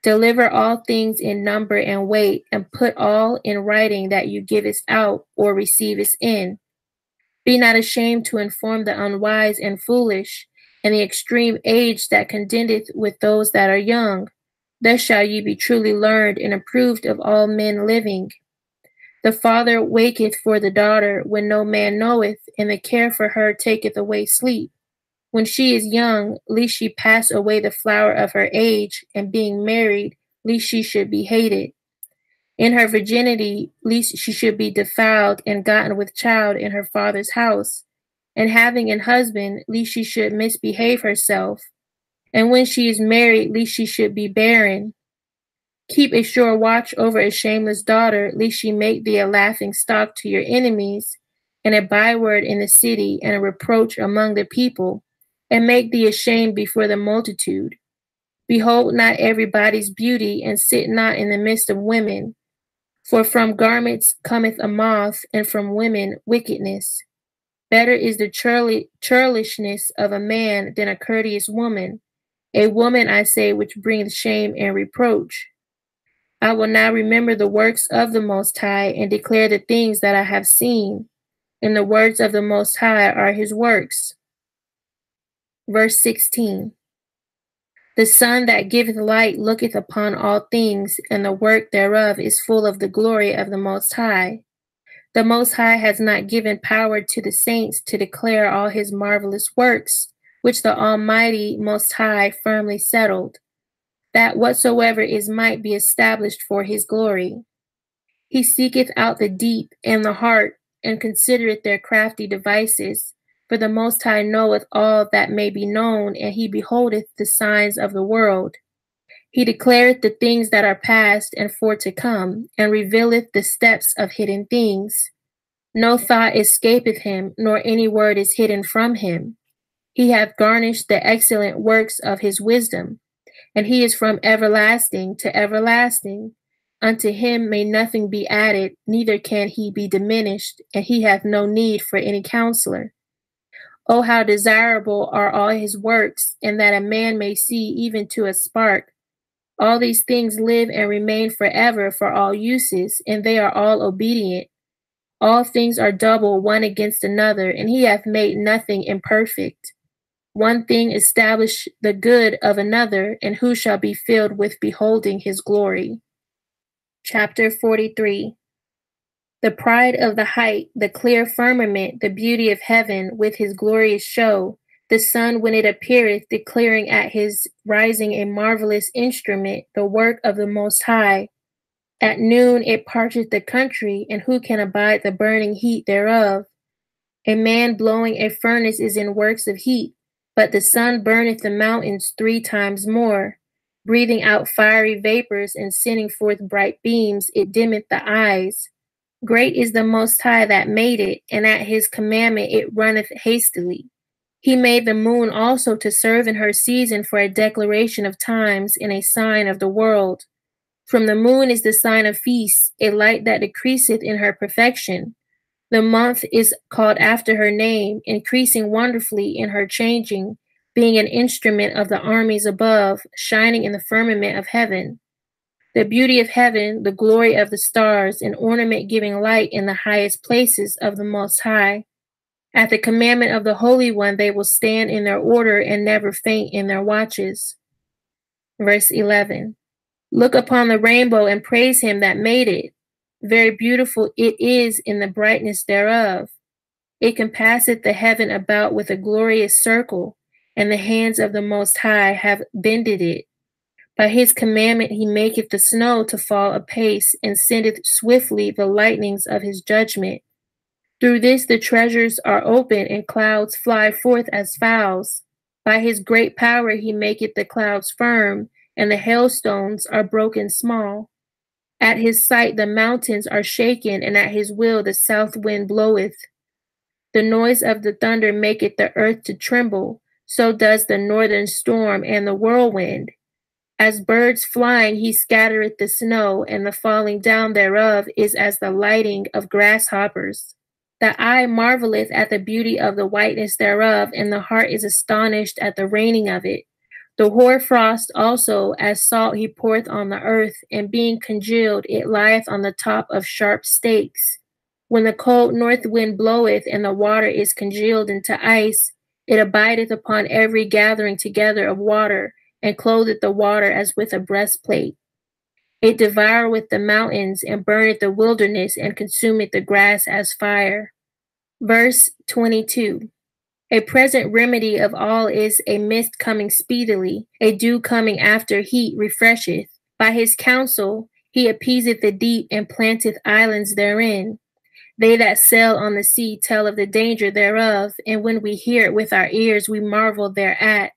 Deliver all things in number and weight, and put all in writing that you givest out or receivest in. Be not ashamed to inform the unwise and foolish, and the extreme age that contendeth with those that are young. Thus shall ye be truly learned and approved of all men living. The father waketh for the daughter when no man knoweth, and the care for her taketh away sleep. When she is young, lest she pass away the flower of her age, and being married, lest she should be hated. In her virginity, lest she should be defiled and gotten with child in her father's house. And having an husband, lest she should misbehave herself. And when she is married, lest she should be barren. Keep a sure watch over a shameless daughter, lest she make thee a laughing stock to your enemies, and a byword in the city, and a reproach among the people, and make thee ashamed before the multitude. Behold not everybody's beauty, and sit not in the midst of women. For from garments cometh a moth, and from women wickedness. Better is the churlishness of a man than a courteous woman, a woman, I say, which brings shame and reproach. I will now remember the works of the Most High, and declare the things that I have seen. And the words of the Most High are his works. Verse 16. The sun that giveth light looketh upon all things, and the work thereof is full of the glory of the Most High. The Most High has not given power to the saints to declare all his marvelous works, which the Almighty Most High firmly settled, that whatsoever is might be established for his glory. He seeketh out the deep and the heart, and considereth their crafty devices. For the Most High knoweth all that may be known, and he beholdeth the signs of the world. He declareth the things that are past and for to come, and revealeth the steps of hidden things. No thought escapeth him, nor any word is hidden from him. He hath garnished the excellent works of his wisdom, and he is from everlasting to everlasting. Unto him may nothing be added, neither can he be diminished, and he hath no need for any counselor. Oh, how desirable are all his works, and that a man may see even to a spark. All these things live and remain forever for all uses, and they are all obedient. All things are double one against another, and he hath made nothing imperfect. One thing establish the good of another, and who shall be filled with beholding his glory? Chapter 43. The pride of the height, the clear firmament, the beauty of heaven, with his glorious show, the sun when it appeareth, declaring at his rising a marvelous instrument, the work of the Most High. At noon it parcheth the country, and who can abide the burning heat thereof? A man blowing a furnace is in works of heat, but the sun burneth the mountains 3 times more. Breathing out fiery vapors and sending forth bright beams, it dimmeth the eyes. Great is the Most High that made it, and at his commandment it runneth hastily. He made the moon also to serve in her season for a declaration of times and a sign of the world. From the moon is the sign of feasts, a light that decreaseth in her perfection. The month is called after her name, increasing wonderfully in her changing, being an instrument of the armies above, shining in the firmament of heaven. The beauty of heaven, the glory of the stars, an ornament giving light in the highest places of the Most High. At the commandment of the Holy One, they will stand in their order and never faint in their watches. Verse 11. Look upon the rainbow and praise him that made it. Very beautiful it is in the brightness thereof. It compasseth the heaven about with a glorious circle, and the hands of the Most High have bended it. By his commandment he maketh the snow to fall apace, and sendeth swiftly the lightnings of his judgment. Through this the treasures are open, and clouds fly forth as fowls. By his great power he maketh the clouds firm, and the hailstones are broken small. At his sight the mountains are shaken, and at his will the south wind bloweth. The noise of the thunder maketh the earth to tremble, so does the northern storm and the whirlwind. As birds flying he scattereth the snow, and the falling down thereof is as the lighting of grasshoppers. The eye marveleth at the beauty of the whiteness thereof, and the heart is astonished at the raining of it. The hoarfrost also as salt he poureth on the earth, and being congealed it lieth on the top of sharp stakes. When the cold north wind bloweth, and the water is congealed into ice, it abideth upon every gathering together of water, and clotheth the water as with a breastplate. It devoureth the mountains, and burneth the wilderness, and consumeth the grass as fire. Verse 22. A present remedy of all is a mist coming speedily, a dew coming after heat refresheth. By his counsel he appeaseth the deep, and planteth islands therein. They that sail on the sea tell of the danger thereof, and when we hear it with our ears, we marvel thereat.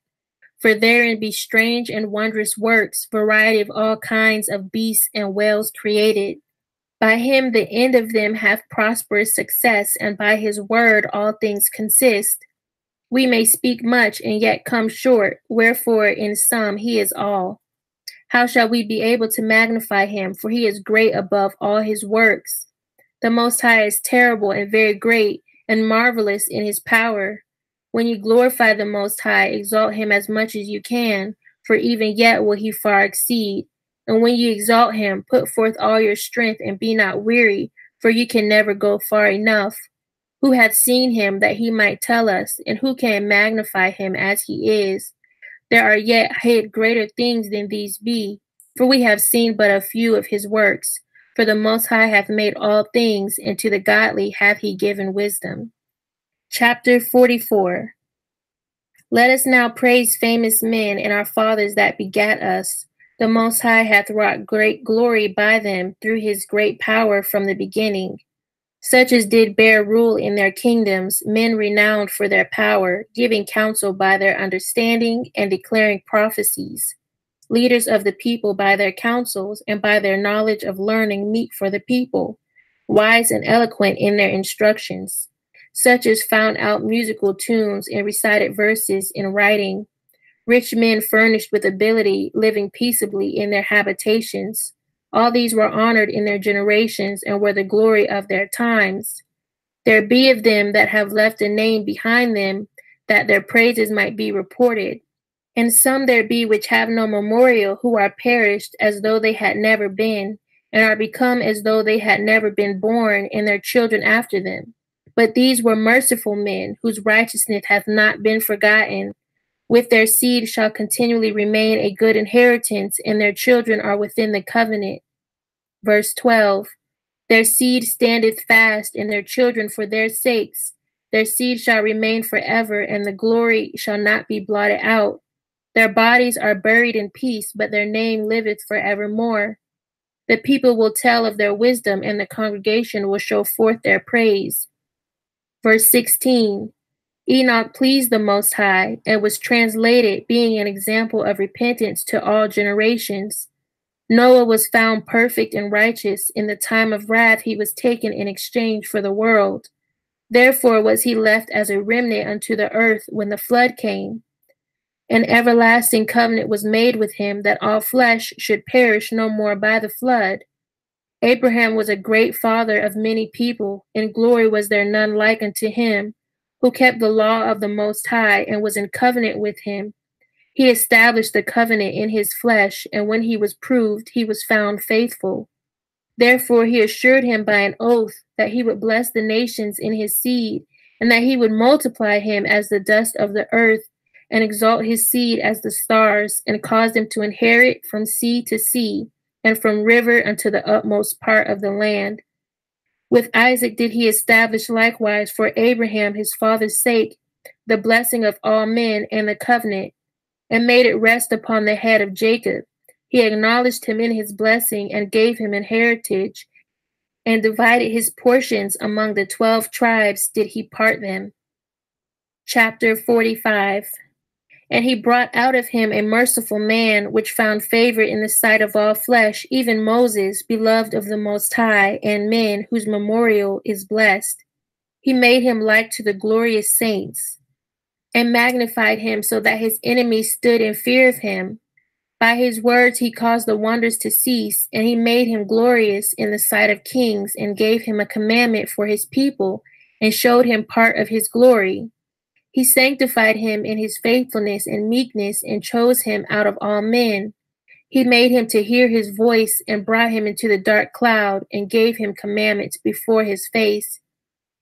For therein be strange and wondrous works, variety of all kinds of beasts and whales created. By him the end of them hath prosperous success, and by his word all things consist. We may speak much and yet come short, wherefore in sum he is all. How shall we be able to magnify him? For he is great above all his works. The Most High is terrible and very great, and marvelous in his power. When you glorify the Most High, exalt him as much as you can, for even yet will he far exceed. And when you exalt him, put forth all your strength, and be not weary, for you can never go far enough. Who hath seen him that he might tell us, and who can magnify him as he is? There are yet hid greater things than these be, for we have seen but a few of his works. For the Most High hath made all things, and to the godly hath he given wisdom. Chapter 44. Let us now praise famous men and our fathers that begat us. The Most High hath wrought great glory by them through his great power from the beginning. Such as did bear rule in their kingdoms, men renowned for their power, giving counsel by their understanding and declaring prophecies. Leaders of the people by their counsels, and by their knowledge of learning meet for the people, wise and eloquent in their instructions. Such as found out musical tunes and recited verses in writing. Rich men furnished with ability, living peaceably in their habitations. All these were honored in their generations, and were the glory of their times. There be of them that have left a name behind them, that their praises might be reported. And some there be which have no memorial, who are perished as though they had never been, and are become as though they had never been born, and their children after them. But these were merciful men, whose righteousness hath not been forgotten. With their seed shall continually remain a good inheritance, and their children are within the covenant. Verse 12. Their seed standeth fast, and their children for their sakes. Their seed shall remain forever, and the glory shall not be blotted out. Their bodies are buried in peace, but their name liveth forevermore. The people will tell of their wisdom, and the congregation will show forth their praise. Verse 16. Enoch pleased the Most High, and was translated, being an example of repentance to all generations. Noah was found perfect and righteous. In the time of wrath he was taken in exchange for the world. Therefore was he left as a remnant unto the earth when the flood came. An everlasting covenant was made with him, that all flesh should perish no more by the flood. Abraham was a great father of many people. In glory was there none like unto him, who kept the law of the Most High, and was in covenant with him. He established the covenant in his flesh, and when he was proved, he was found faithful. Therefore he assured him by an oath that he would bless the nations in his seed, and that he would multiply him as the dust of the earth, and exalt his seed as the stars, and cause them to inherit from sea to sea, and from river unto the utmost part of the land. With Isaac did he establish likewise for Abraham his father's sake the blessing of all men and the covenant, and made it rest upon the head of Jacob. He acknowledged him in his blessing, and gave him an heritage, and divided his portions among the 12 tribes did he part them. Chapter 45. And he brought out of him a merciful man, which found favor in the sight of all flesh, even Moses, beloved of the Most High, and men, whose memorial is blessed. He made him like to the glorious saints, and magnified him so that his enemies stood in fear of him. By his words he caused the wonders to cease, and he made him glorious in the sight of kings, and gave him a commandment for his people, and showed him part of his glory. He sanctified him in his faithfulness and meekness, and chose him out of all men. He made him to hear his voice, and brought him into the dark cloud, and gave him commandments before his face,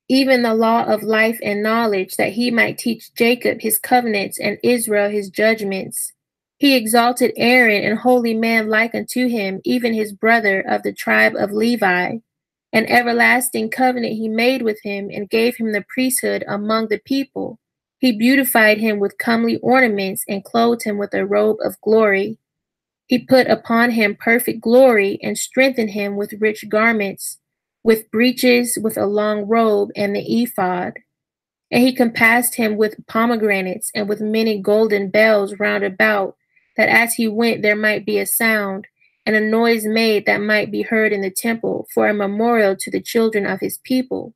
even the law of life and knowledge, that he might teach Jacob his covenants, and Israel his judgments. He exalted Aaron, an holy man like unto him, even his brother of the tribe of Levi. An everlasting covenant he made with him, and gave him the priesthood among the people. He beautified him with comely ornaments, and clothed him with a robe of glory. He put upon him perfect glory, and strengthened him with rich garments, with breeches, with a long robe, and the ephod. And he compassed him with pomegranates, and with many golden bells round about, that as he went there might be a sound, and a noise made that might be heard in the temple, for a memorial to the children of his people.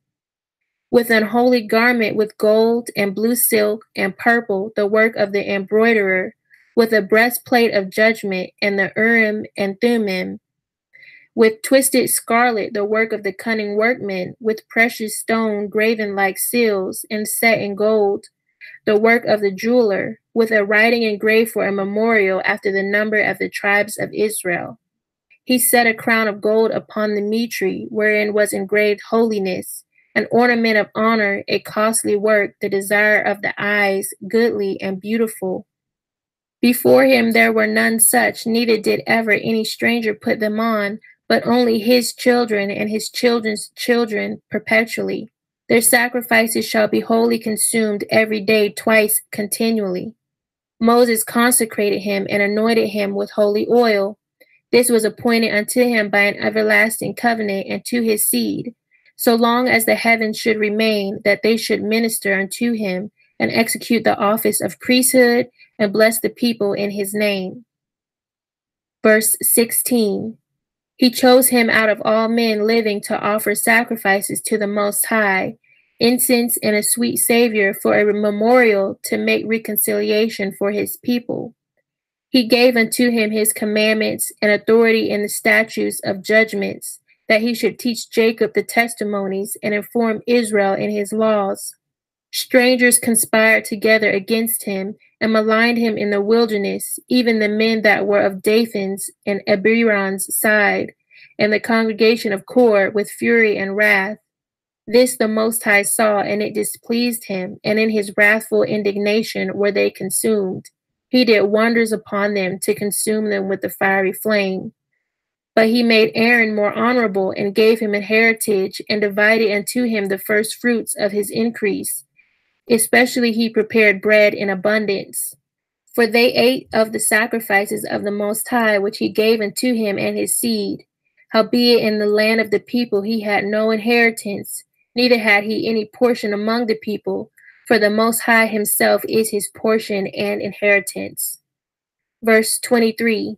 With an holy garment, with gold and blue silk and purple, the work of the embroiderer, with a breastplate of judgment, and the Urim and Thummim, with twisted scarlet, the work of the cunning workman, with precious stone graven like seals, and set in gold, the work of the jeweler, with a writing engraved for a memorial after the number of the tribes of Israel. He set a crown of gold upon the mitre, wherein was engraved holiness, an ornament of honor, a costly work, the desire of the eyes, goodly and beautiful. Before him there were none such, neither did ever any stranger put them on, but only his children and his children's children perpetually. Their sacrifices shall be wholly consumed every day, twice continually. Moses consecrated him and anointed him with holy oil. This was appointed unto him by an everlasting covenant, and to his seed, so long as the heavens should remain, that they should minister unto him, and execute the office of priesthood, and bless the people in his name. Verse 16. He chose him out of all men living to offer sacrifices to the Most High, incense and a sweet Savior, for a memorial to make reconciliation for his people. He gave unto him his commandments and authority in the statutes of judgments, that he should teach Jacob the testimonies, and inform Israel in his laws. Strangers conspired together against him, and maligned him in the wilderness, even the men that were of Dathan's and Abiram's side, and the congregation of Kor, with fury and wrath. This the Most High saw, and it displeased him, and in his wrathful indignation were they consumed. He did wonders upon them to consume them with the fiery flame. But he made Aaron more honorable, and gave him an heritage, and divided unto him the first fruits of his increase. Especially he prepared bread in abundance. For they ate of the sacrifices of the Most High, which he gave unto him and his seed. Howbeit in the land of the people he had no inheritance, neither had he any portion among the people, for the Most High himself is his portion and inheritance. Verse 23.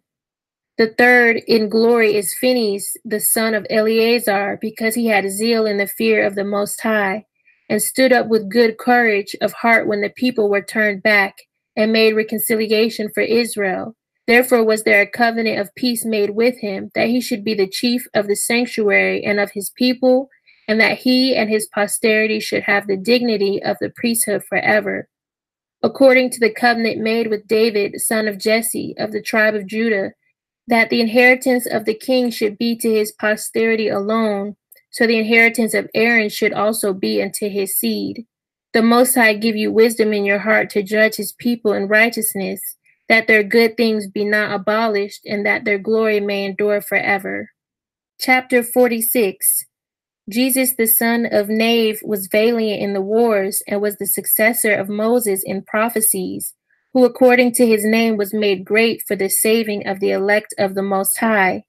The third in glory is Phinehas, the son of Eleazar, because he had zeal in the fear of the Most High, and stood up with good courage of heart when the people were turned back, and made reconciliation for Israel. Therefore was there a covenant of peace made with him, that he should be the chief of the sanctuary and of his people, and that he and his posterity should have the dignity of the priesthood forever. According to the covenant made with David, son of Jesse, of the tribe of Judah, that the inheritance of the king should be to his posterity alone, so the inheritance of Aaron should also be unto his seed. The Most High give you wisdom in your heart to judge his people in righteousness, that their good things be not abolished, and that their glory may endure forever. Chapter 46. Jesus, the son of Nave, was valiant in the wars, and was the successor of Moses in prophecies, who according to his name was made great for the saving of the elect of the Most High,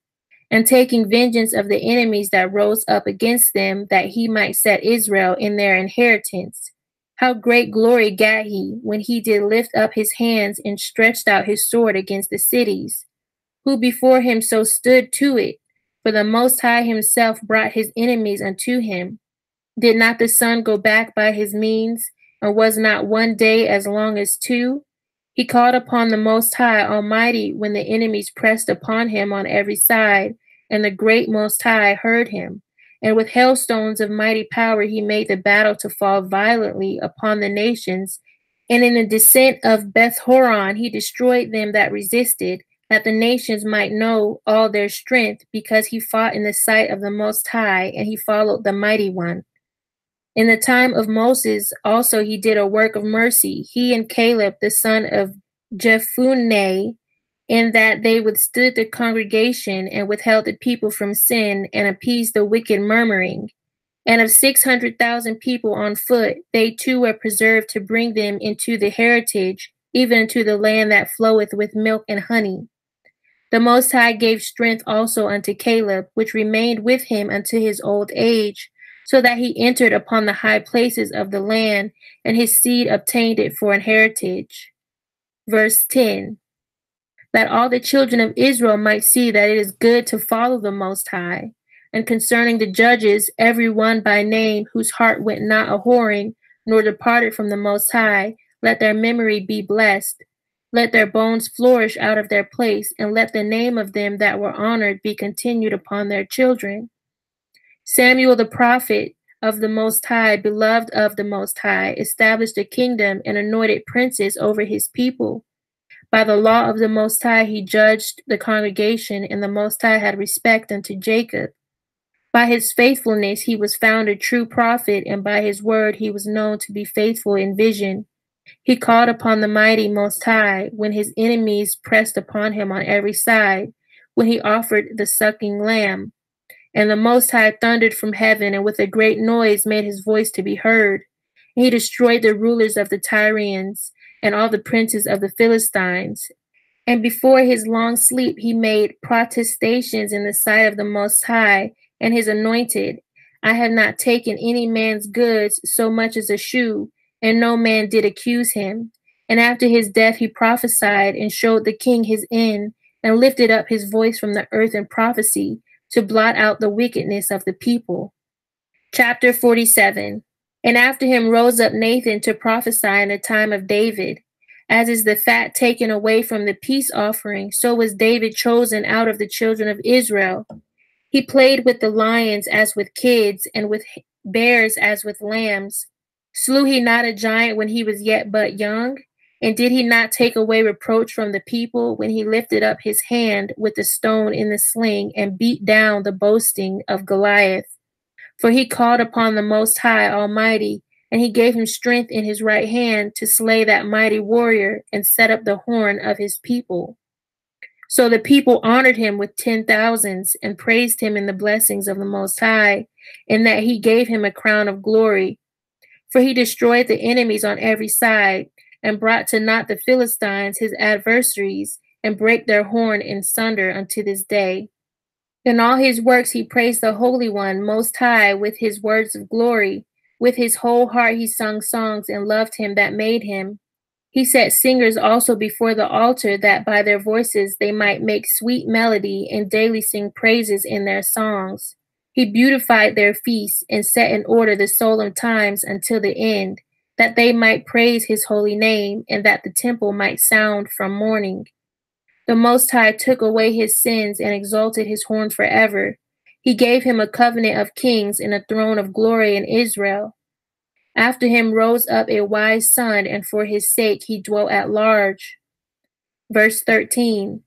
and taking vengeance of the enemies that rose up against them, that he might set Israel in their inheritance. How great glory gat he when he did lift up his hands and stretched out his sword against the cities, who before him so stood to it, for the Most High himself brought his enemies unto him. Did not the sun go back by his means, and was not one day as long as two? He called upon the Most High Almighty when the enemies pressed upon him on every side, and the great Most High heard him. And with hailstones of mighty power he made the battle to fall violently upon the nations. And in the descent of Beth-horon he destroyed them that resisted, that the nations might know all their strength, because he fought in the sight of the Most High, and he followed the Mighty One. In the time of Moses also he did a work of mercy, he and Caleb the son of Jephunneh, in that they withstood the congregation and withheld the people from sin and appeased the wicked murmuring. And of 600,000 people on foot, they too were preserved to bring them into the heritage, even into the land that floweth with milk and honey. The Most High gave strength also unto Caleb, which remained with him unto his old age, so that he entered upon the high places of the land, and his seed obtained it for an heritage. Verse 10. That all the children of Israel might see that it is good to follow the Most High. And concerning the judges, every one by name, whose heart went not a-whoring, nor departed from the Most High, let their memory be blessed. Let their bones flourish out of their place, and let the name of them that were honored be continued upon their children. Samuel the prophet of the Most High, beloved of the Most High, established a kingdom and anointed princes over his people. By the law of the Most High he judged the congregation, and the Most High had respect unto Jacob. By his faithfulness he was found a true prophet, and by his word he was known to be faithful in vision. He called upon the mighty Most High when his enemies pressed upon him on every side, when he offered the sucking lamb. And the Most High thundered from heaven, and with a great noise made his voice to be heard. And he destroyed the rulers of the Tyrians, and all the princes of the Philistines. And before his long sleep he made protestations in the sight of the Most High and his anointed. I have not taken any man's goods so much as a shoe, and no man did accuse him. And after his death he prophesied, and showed the king his end, and lifted up his voice from the earth in prophecy, to blot out the wickedness of the people. Chapter 47. And after him rose up Nathan to prophesy in the time of David. As is the fat taken away from the peace offering, so was David chosen out of the children of Israel. He played with the lions as with kids, and with bears as with lambs. Slew he not a giant when he was yet but young? And did he not take away reproach from the people when he lifted up his hand with the stone in the sling, and beat down the boasting of Goliath? For he called upon the Most High Almighty, and he gave him strength in his right hand to slay that mighty warrior, and set up the horn of his people. So the people honored him with 10,000s, and praised him in the blessings of the Most High, in that he gave him a crown of glory. For he destroyed the enemies on every side, and brought to naught the Philistines his adversaries, and brake their horn in sunder unto this day. In all his works he praised the Holy One Most High with his words of glory. With his whole heart he sung songs, and loved him that made him. He set singers also before the altar, that by their voices they might make sweet melody, and daily sing praises in their songs. He beautified their feasts, and set in order the solemn times until the end, that they might praise his holy name, and that the temple might sound from morning. The Most High took away his sins, and exalted his horn forever. He gave him a covenant of kings, and a throne of glory in Israel. After him rose up a wise son, and for his sake he dwelt at large. Verse 13.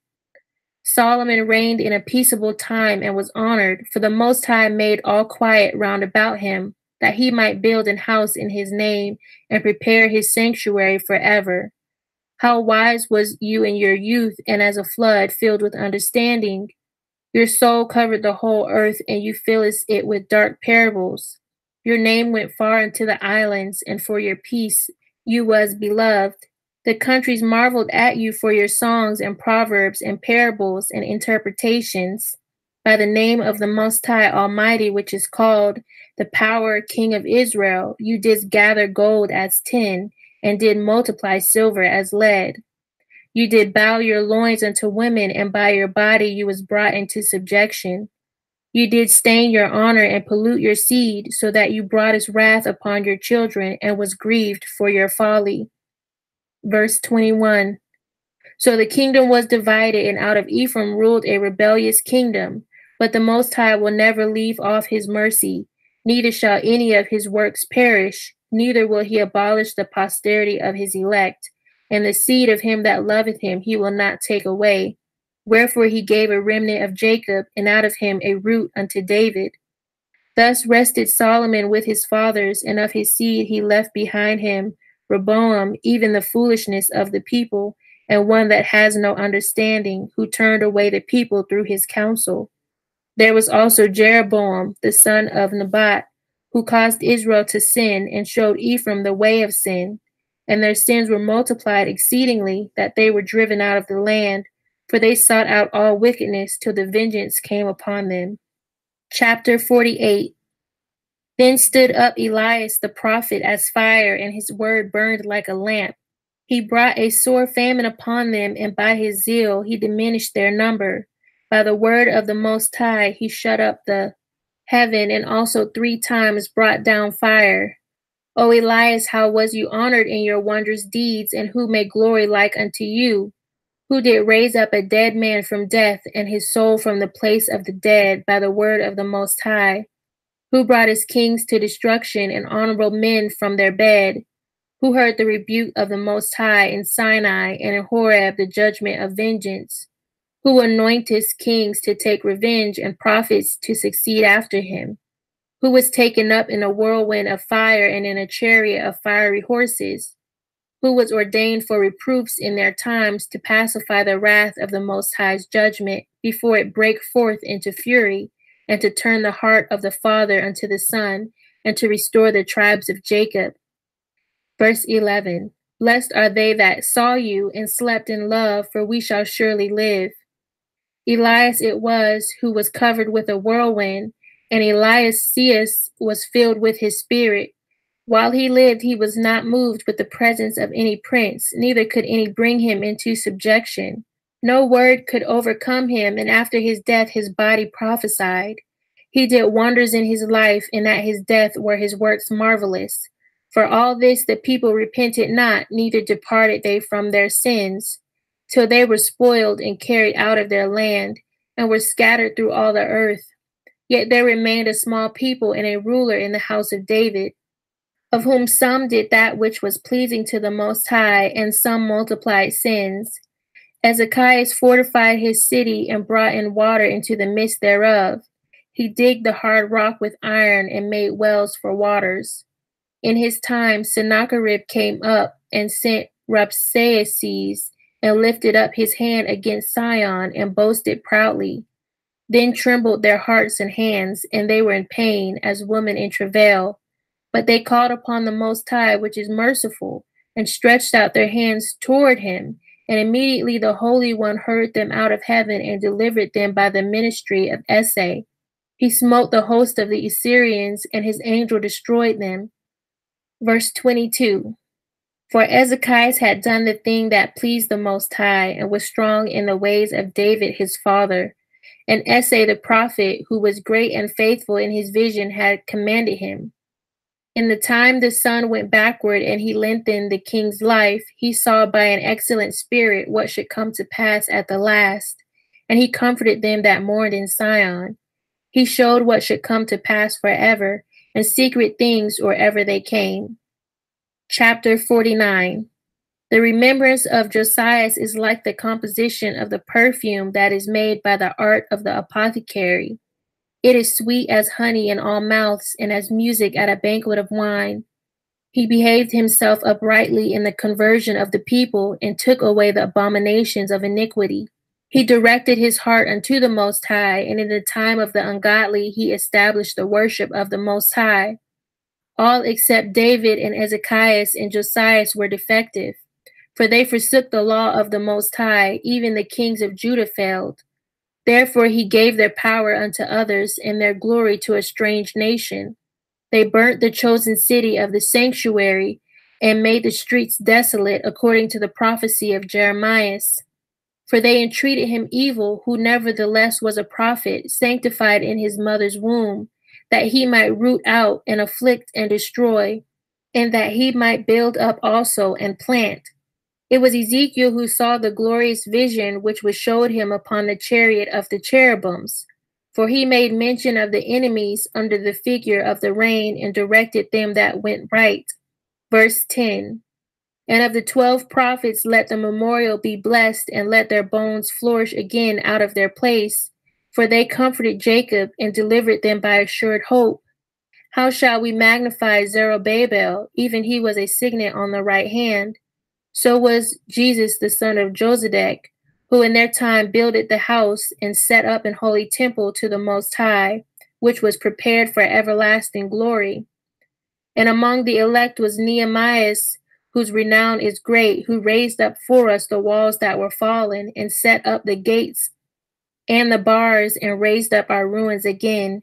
Solomon reigned in a peaceable time, and was honored, for the Most High made all quiet round about him, that he might build an house in his name, and prepare his sanctuary forever. How wise was you in your youth, and as a flood filled with understanding. Your soul covered the whole earth, and you fillest it with dark parables. Your name went far into the islands, and for your peace you was beloved. The countries marveled at you for your songs and proverbs and parables and interpretations. By the name of the Most High Almighty, which is called, the power king of Israel, you didst gather gold as tin, and did multiply silver as lead. You did bow your loins unto women, and by your body you was brought into subjection. You did stain your honor and pollute your seed, so that you broughtest wrath upon your children, and was grieved for your folly. Verse 21. So the kingdom was divided, and out of Ephraim ruled a rebellious kingdom. But the Most High will never leave off his mercy, neither shall any of his works perish, neither will he abolish the posterity of his elect, and the seed of him that loveth him he will not take away. Wherefore he gave a remnant of Jacob, and out of him a root unto David. Thus rested Solomon with his fathers, and of his seed he left behind him Rehoboam, even the foolishness of the people, and one that has no understanding, who turned away the people through his counsel. There was also Jeroboam, the son of Nebat, who caused Israel to sin, and showed Ephraim the way of sin. And their sins were multiplied exceedingly, that they were driven out of the land, for they sought out all wickedness till the vengeance came upon them. Chapter 48. Then stood up Elias the prophet as fire, and his word burned like a lamp. He brought a sore famine upon them, and by his zeal he diminished their number. By the word of the Most High he shut up the heaven, and also 3 times brought down fire. O Elias, how was you honored in your wondrous deeds, and who made glory like unto you? Who did raise up a dead man from death, and his soul from the place of the dead, by the word of the Most High? Who brought his kings to destruction, and honorable men from their bed? Who heard the rebuke of the Most High in Sinai, and in Horeb the judgment of vengeance? Who anointed kings to take revenge, and prophets to succeed after him? Who was taken up in a whirlwind of fire, and in a chariot of fiery horses? Who was ordained for reproofs in their times, to pacify the wrath of the Most High's judgment, before it break forth into fury, and to turn the heart of the father unto the son, and to restore the tribes of Jacob. Verse 11. Blessed are they that saw you, and slept in love, for we shall surely live. Elias it was who was covered with a whirlwind, and Elias was filled with his spirit. While he lived, he was not moved with the presence of any prince, neither could any bring him into subjection. No word could overcome him, and after his death his body prophesied. He did wonders in his life, and at his death were his works marvelous. For all this the people repented not, neither departed they from their sins, till they were spoiled and carried out of their land, and were scattered through all the earth. Yet there remained a small people and a ruler in the house of David, of whom some did that which was pleasing to the Most High, and some multiplied sins. Ezekias fortified his city, and brought in water into the midst thereof. He digged the hard rock with iron, and made wells for waters. In his time Sennacherib came up, and sent Rabsaces, and lifted up his hand against Sion, and boasted proudly. Then trembled their hearts and hands, and they were in pain, as women in travail. But they called upon the Most High, which is merciful, and stretched out their hands toward him. And immediately the Holy One heard them out of heaven, and delivered them by the ministry of Esai. He smote the host of the Assyrians, and his angel destroyed them. Verse 22. For Ezekias had done the thing that pleased the Most High, and was strong in the ways of David his father. And Esai the prophet, who was great and faithful in his vision, had commanded him. In the time the sun went backward, and he lengthened the king's life, he saw by an excellent spirit what should come to pass at the last. And he comforted them that mourned in Sion. He showed what should come to pass forever, and secret things or ever they came. Chapter 49. The remembrance of Josiah is like the composition of the perfume that is made by the art of the apothecary. It is sweet as honey in all mouths, and as music at a banquet of wine. He behaved himself uprightly in the conversion of the people, and took away the abominations of iniquity. He directed his heart unto the Most High, and in the time of the ungodly he established the worship of the Most High. All except David and Ezekias and Josiah were defective, for they forsook the law of the Most High. Even the kings of Judah failed. Therefore he gave their power unto others, and their glory to a strange nation. They burnt the chosen city of the sanctuary and made the streets desolate, according to the prophecy of Jeremiah. For they entreated him evil, who nevertheless was a prophet, sanctified in his mother's womb, that he might root out and afflict and destroy, and that he might build up also and plant. It was Ezekiel who saw the glorious vision which was showed him upon the chariot of the cherubims. For he made mention of the enemies under the figure of the rain and directed them that went right. Verse 10. And of the 12 prophets let the memorial be blessed, and let their bones flourish again out of their place. For they comforted Jacob and delivered them by assured hope. How shall we magnify Zerubbabel? Even he was a signet on the right hand. So was Jesus the son of Josedek, who in their time builded the house and set up an holy temple to the Most High, which was prepared for everlasting glory. And among the elect was Nehemiah, whose renown is great, who raised up for us the walls that were fallen, and set up the gates and the bars, and raised up our ruins again.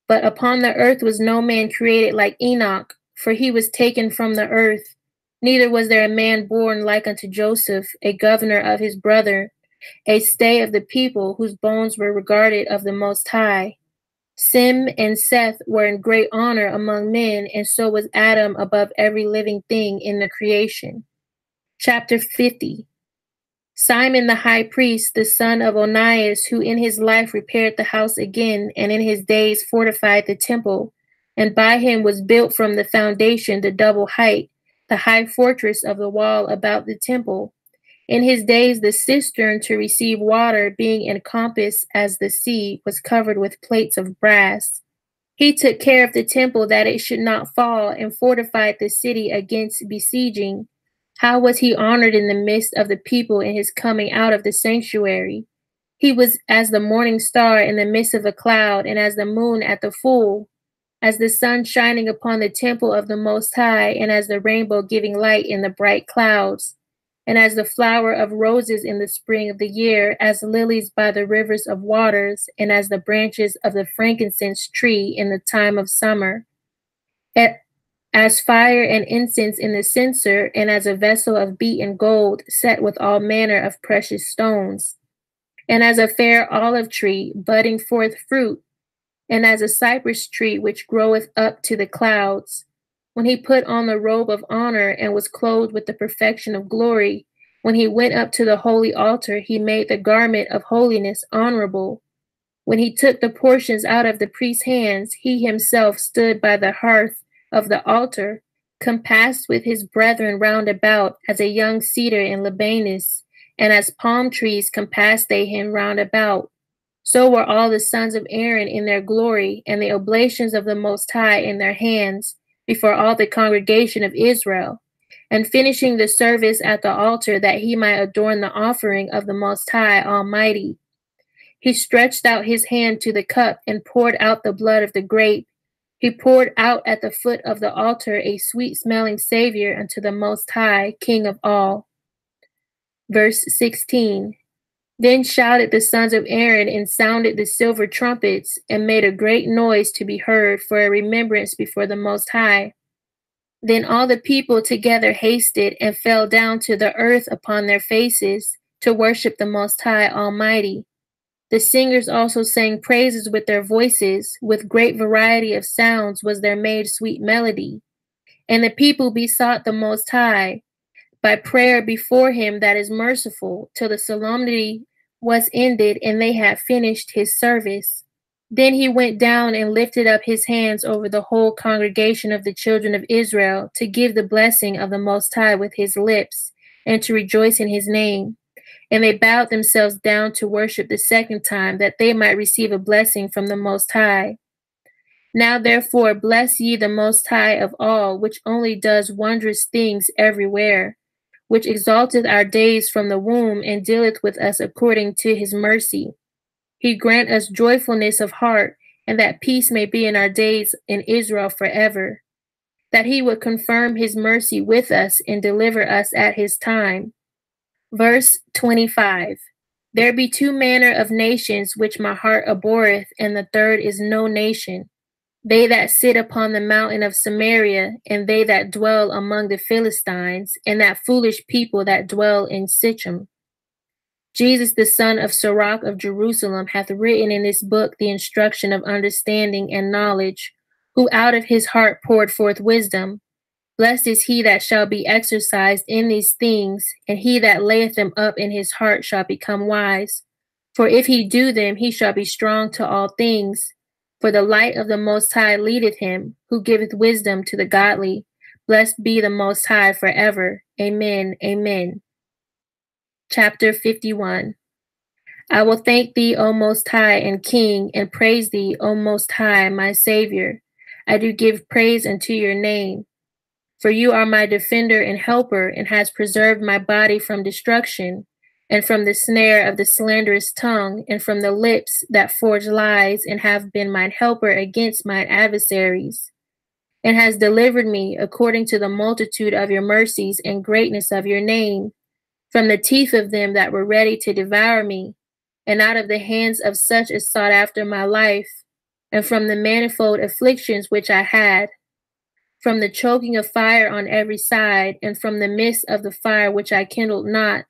But upon the earth was no man created like Enoch, for he was taken from the earth. Neither was there a man born like unto Joseph, a governor of his brother, a stay of the people, whose bones were regarded of the Most High. Sem and Seth were in great honor among men, and so was Adam above every living thing in the creation. Chapter 50. Simon the high priest, the son of Onias, who in his life repaired the house again, and in his days fortified the temple, and by him was built from the foundation the double height, the high fortress of the wall about the temple. In his days the cistern to receive water, being encompassed as the sea, was covered with plates of brass. He took care of the temple that it should not fall, and fortified the city against besieging. How was he honored in the midst of the people in his coming out of the sanctuary? He was as the morning star in the midst of a cloud, and as the moon at the full, as the sun shining upon the temple of the Most High, and as the rainbow giving light in the bright clouds, and as the flower of roses in the spring of the year, as lilies by the rivers of waters, and as the branches of the frankincense tree in the time of summer. As fire and incense in the censer, and as a vessel of beaten gold, set with all manner of precious stones, and as a fair olive tree, budding forth fruit, and as a cypress tree which groweth up to the clouds. When he put on the robe of honor, and was clothed with the perfection of glory, when he went up to the holy altar, he made the garment of holiness honorable. When he took the portions out of the priest's hands, he himself stood by the hearth of the altar, compassed with his brethren round about, as a young cedar in Libanus, and as palm trees compassed they him round about. So were all the sons of Aaron in their glory, and the oblations of the Most High in their hands, before all the congregation of Israel. And finishing the service at the altar, that he might adorn the offering of the Most High Almighty, he stretched out his hand to the cup, and poured out the blood of the grape. He poured out at the foot of the altar a sweet-smelling Savior unto the Most High, King of all. Verse 16. Then shouted the sons of Aaron, and sounded the silver trumpets, and made a great noise to be heard, for a remembrance before the Most High. Then all the people together hasted, and fell down to the earth upon their faces, to worship the Most High Almighty. The singers also sang praises with their voices, with great variety of sounds was there made sweet melody. And the people besought the Most High by prayer before him that is merciful, till the solemnity was ended, and they had finished his service. Then he went down and lifted up his hands over the whole congregation of the children of Israel, to give the blessing of the Most High with his lips, and to rejoice in his name. And they bowed themselves down to worship the second time, that they might receive a blessing from the Most High. Now therefore bless ye the Most High of all, which only does wondrous things everywhere, which exalteth our days from the womb, and dealeth with us according to his mercy. He grant us joyfulness of heart, and that peace may be in our days in Israel forever. That he would confirm his mercy with us, and deliver us at his time. Verse 25. There be two manner of nations which my heart abhorreth, and the third is no nation. They that sit upon the mountain of Samaria, and they that dwell among the Philistines, and that foolish people that dwell in Sichem. Jesus, the son of Sirach of Jerusalem, hath written in this book the instruction of understanding and knowledge, who out of his heart poured forth wisdom. Blessed is he that shall be exercised in these things, and he that layeth them up in his heart shall become wise. For if he do them, he shall be strong to all things. For the light of the Most High leadeth him, who giveth wisdom to the godly. Blessed be the Most High forever. Amen. Amen. Chapter 51. I will thank thee, O Most High and King, and praise thee, O Most High, my Savior. I do give praise unto your name. For you are my defender and helper, and has preserved my body from destruction, and from the snare of the slanderous tongue, and from the lips that forge lies, and have been mine helper against mine adversaries, and has delivered me according to the multitude of your mercies and greatness of your name, from the teeth of them that were ready to devour me, and out of the hands of such as sought after my life, and from the manifold afflictions which I had, from the choking of fire on every side, and from the midst of the fire which I kindled not,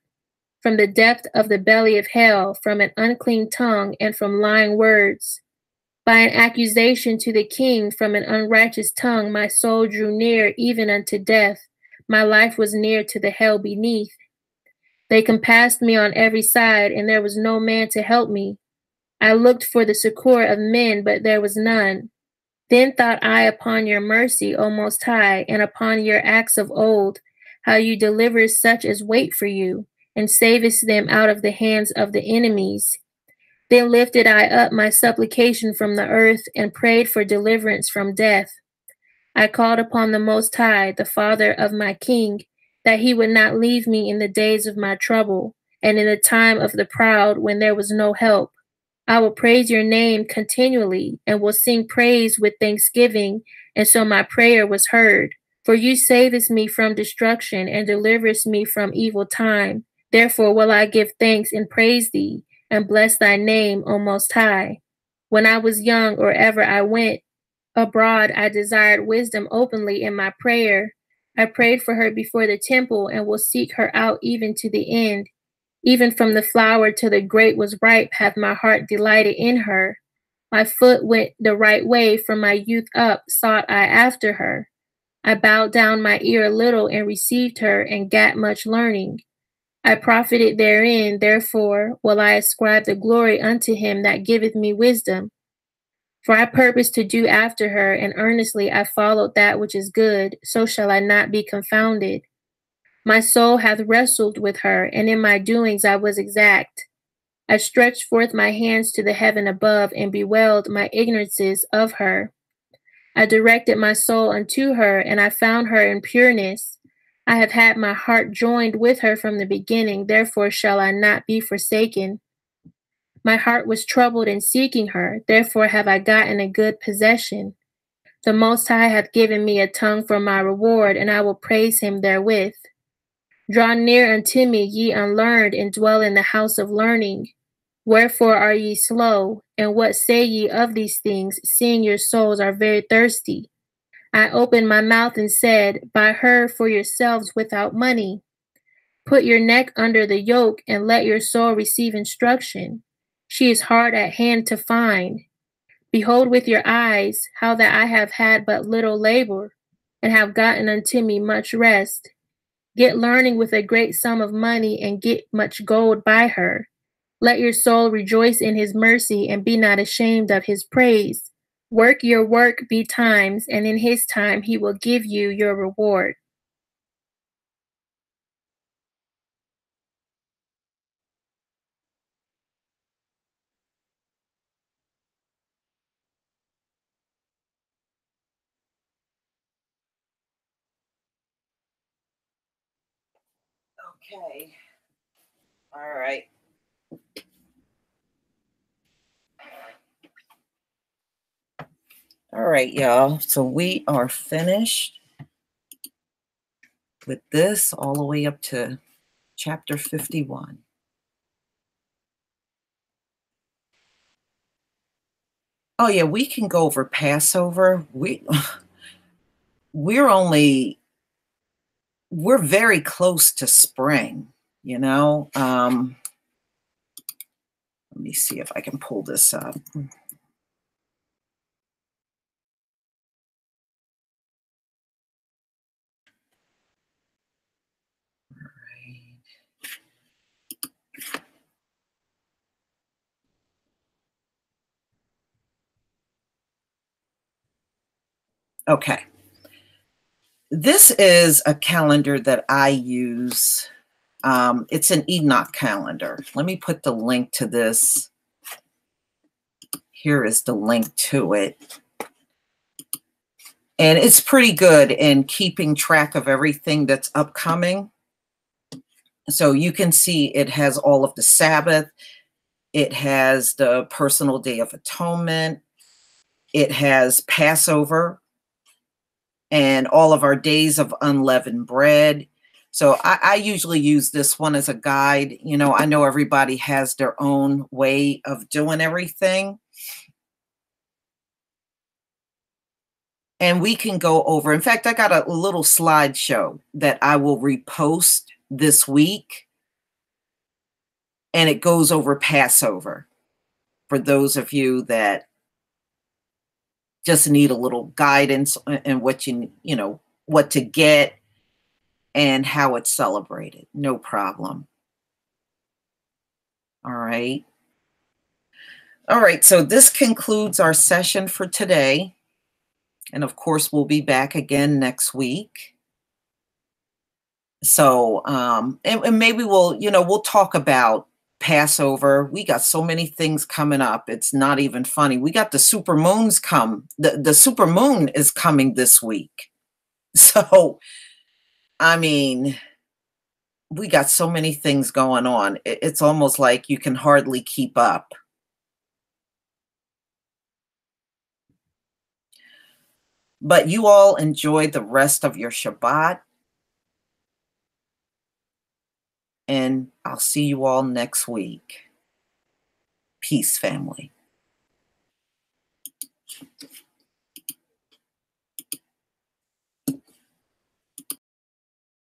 from the depth of the belly of hell, from an unclean tongue, and from lying words. By an accusation to the king, from an unrighteous tongue, my soul drew near even unto death. My life was near to the hell beneath. They compassed me on every side, and there was no man to help me. I looked for the succor of men, but there was none. Then thought I upon your mercy, O Most High, and upon your acts of old, how you delivered such as wait for you, and savest them out of the hands of the enemies. Then lifted I up my supplication from the earth, and prayed for deliverance from death. I called upon the Most High, the Father of my King, that he would not leave me in the days of my trouble, and in the time of the proud, when there was no help. I will praise your name continually, and will sing praise with thanksgiving, and so my prayer was heard. For you savest me from destruction, and deliverest me from evil time. Therefore will I give thanks and praise thee, and bless thy name, O Most High. When I was young, or ever I went abroad, I desired wisdom openly in my prayer. I prayed for her before the temple, and will seek her out even to the end. Even from the flower till the grape was ripe, hath my heart delighted in her. My foot went the right way, from my youth up sought I after her. I bowed down my ear a little, and received her, and gat much learning. I profited therein, therefore will I ascribe the glory unto him that giveth me wisdom. For I purpose to do after her, and earnestly I followed that which is good, so shall I not be confounded. My soul hath wrestled with her, and in my doings I was exact. I stretched forth my hands to the heaven above, and bewailed my ignorances of her. I directed my soul unto her, and I found her in pureness. I have had my heart joined with her from the beginning, therefore shall I not be forsaken. My heart was troubled in seeking her, therefore have I gotten a good possession. The Most High hath given me a tongue for my reward, and I will praise him therewith. Draw near unto me, ye unlearned, and dwell in the house of learning. Wherefore are ye slow? And what say ye of these things, seeing your souls are very thirsty? I opened my mouth and said, buy her for yourselves without money. Put your neck under the yoke, and let your soul receive instruction. She is hard at hand to find. Behold with your eyes how that I have had but little labor, and have gotten unto me much rest. Get learning with a great sum of money, and get much gold by her. Let your soul rejoice in his mercy, and be not ashamed of his praise. Work your work betimes, and in his time he will give you your reward. Okay. All right. All right, y'all. So we are finished with this all the way up to chapter 51. Oh yeah, we can go over Passover. We're only we're very close to spring, you know. Let me see if I can pull this up. Okay. This is a calendar that I use. It's an Enoch calendar. Let me put the link to this. Here is the link to it. And it's pretty good in keeping track of everything that's upcoming. So you can see it has all of the Sabbath. It has the personal Day of Atonement. It has Passover and all of our days of unleavened bread. So I usually use this one as a guide. You know, I know everybody has their own way of doing everything. And we can go over, in fact, I got a little slideshow that I will repost this week. And it goes over Passover for those of you that just need a little guidance in what what to get and how it's celebrated. No problem. All right. All right. So this concludes our session for today. And of course, we'll be back again next week. So, and maybe we'll talk about Passover. We got so many things coming up. It's not even funny. We got the super moons the super moon is coming this week. So, I mean, we got so many things going on. It's almost like you can hardly keep up. But you all enjoy the rest of your Shabbat. And I'll see you all next week. Peace, family.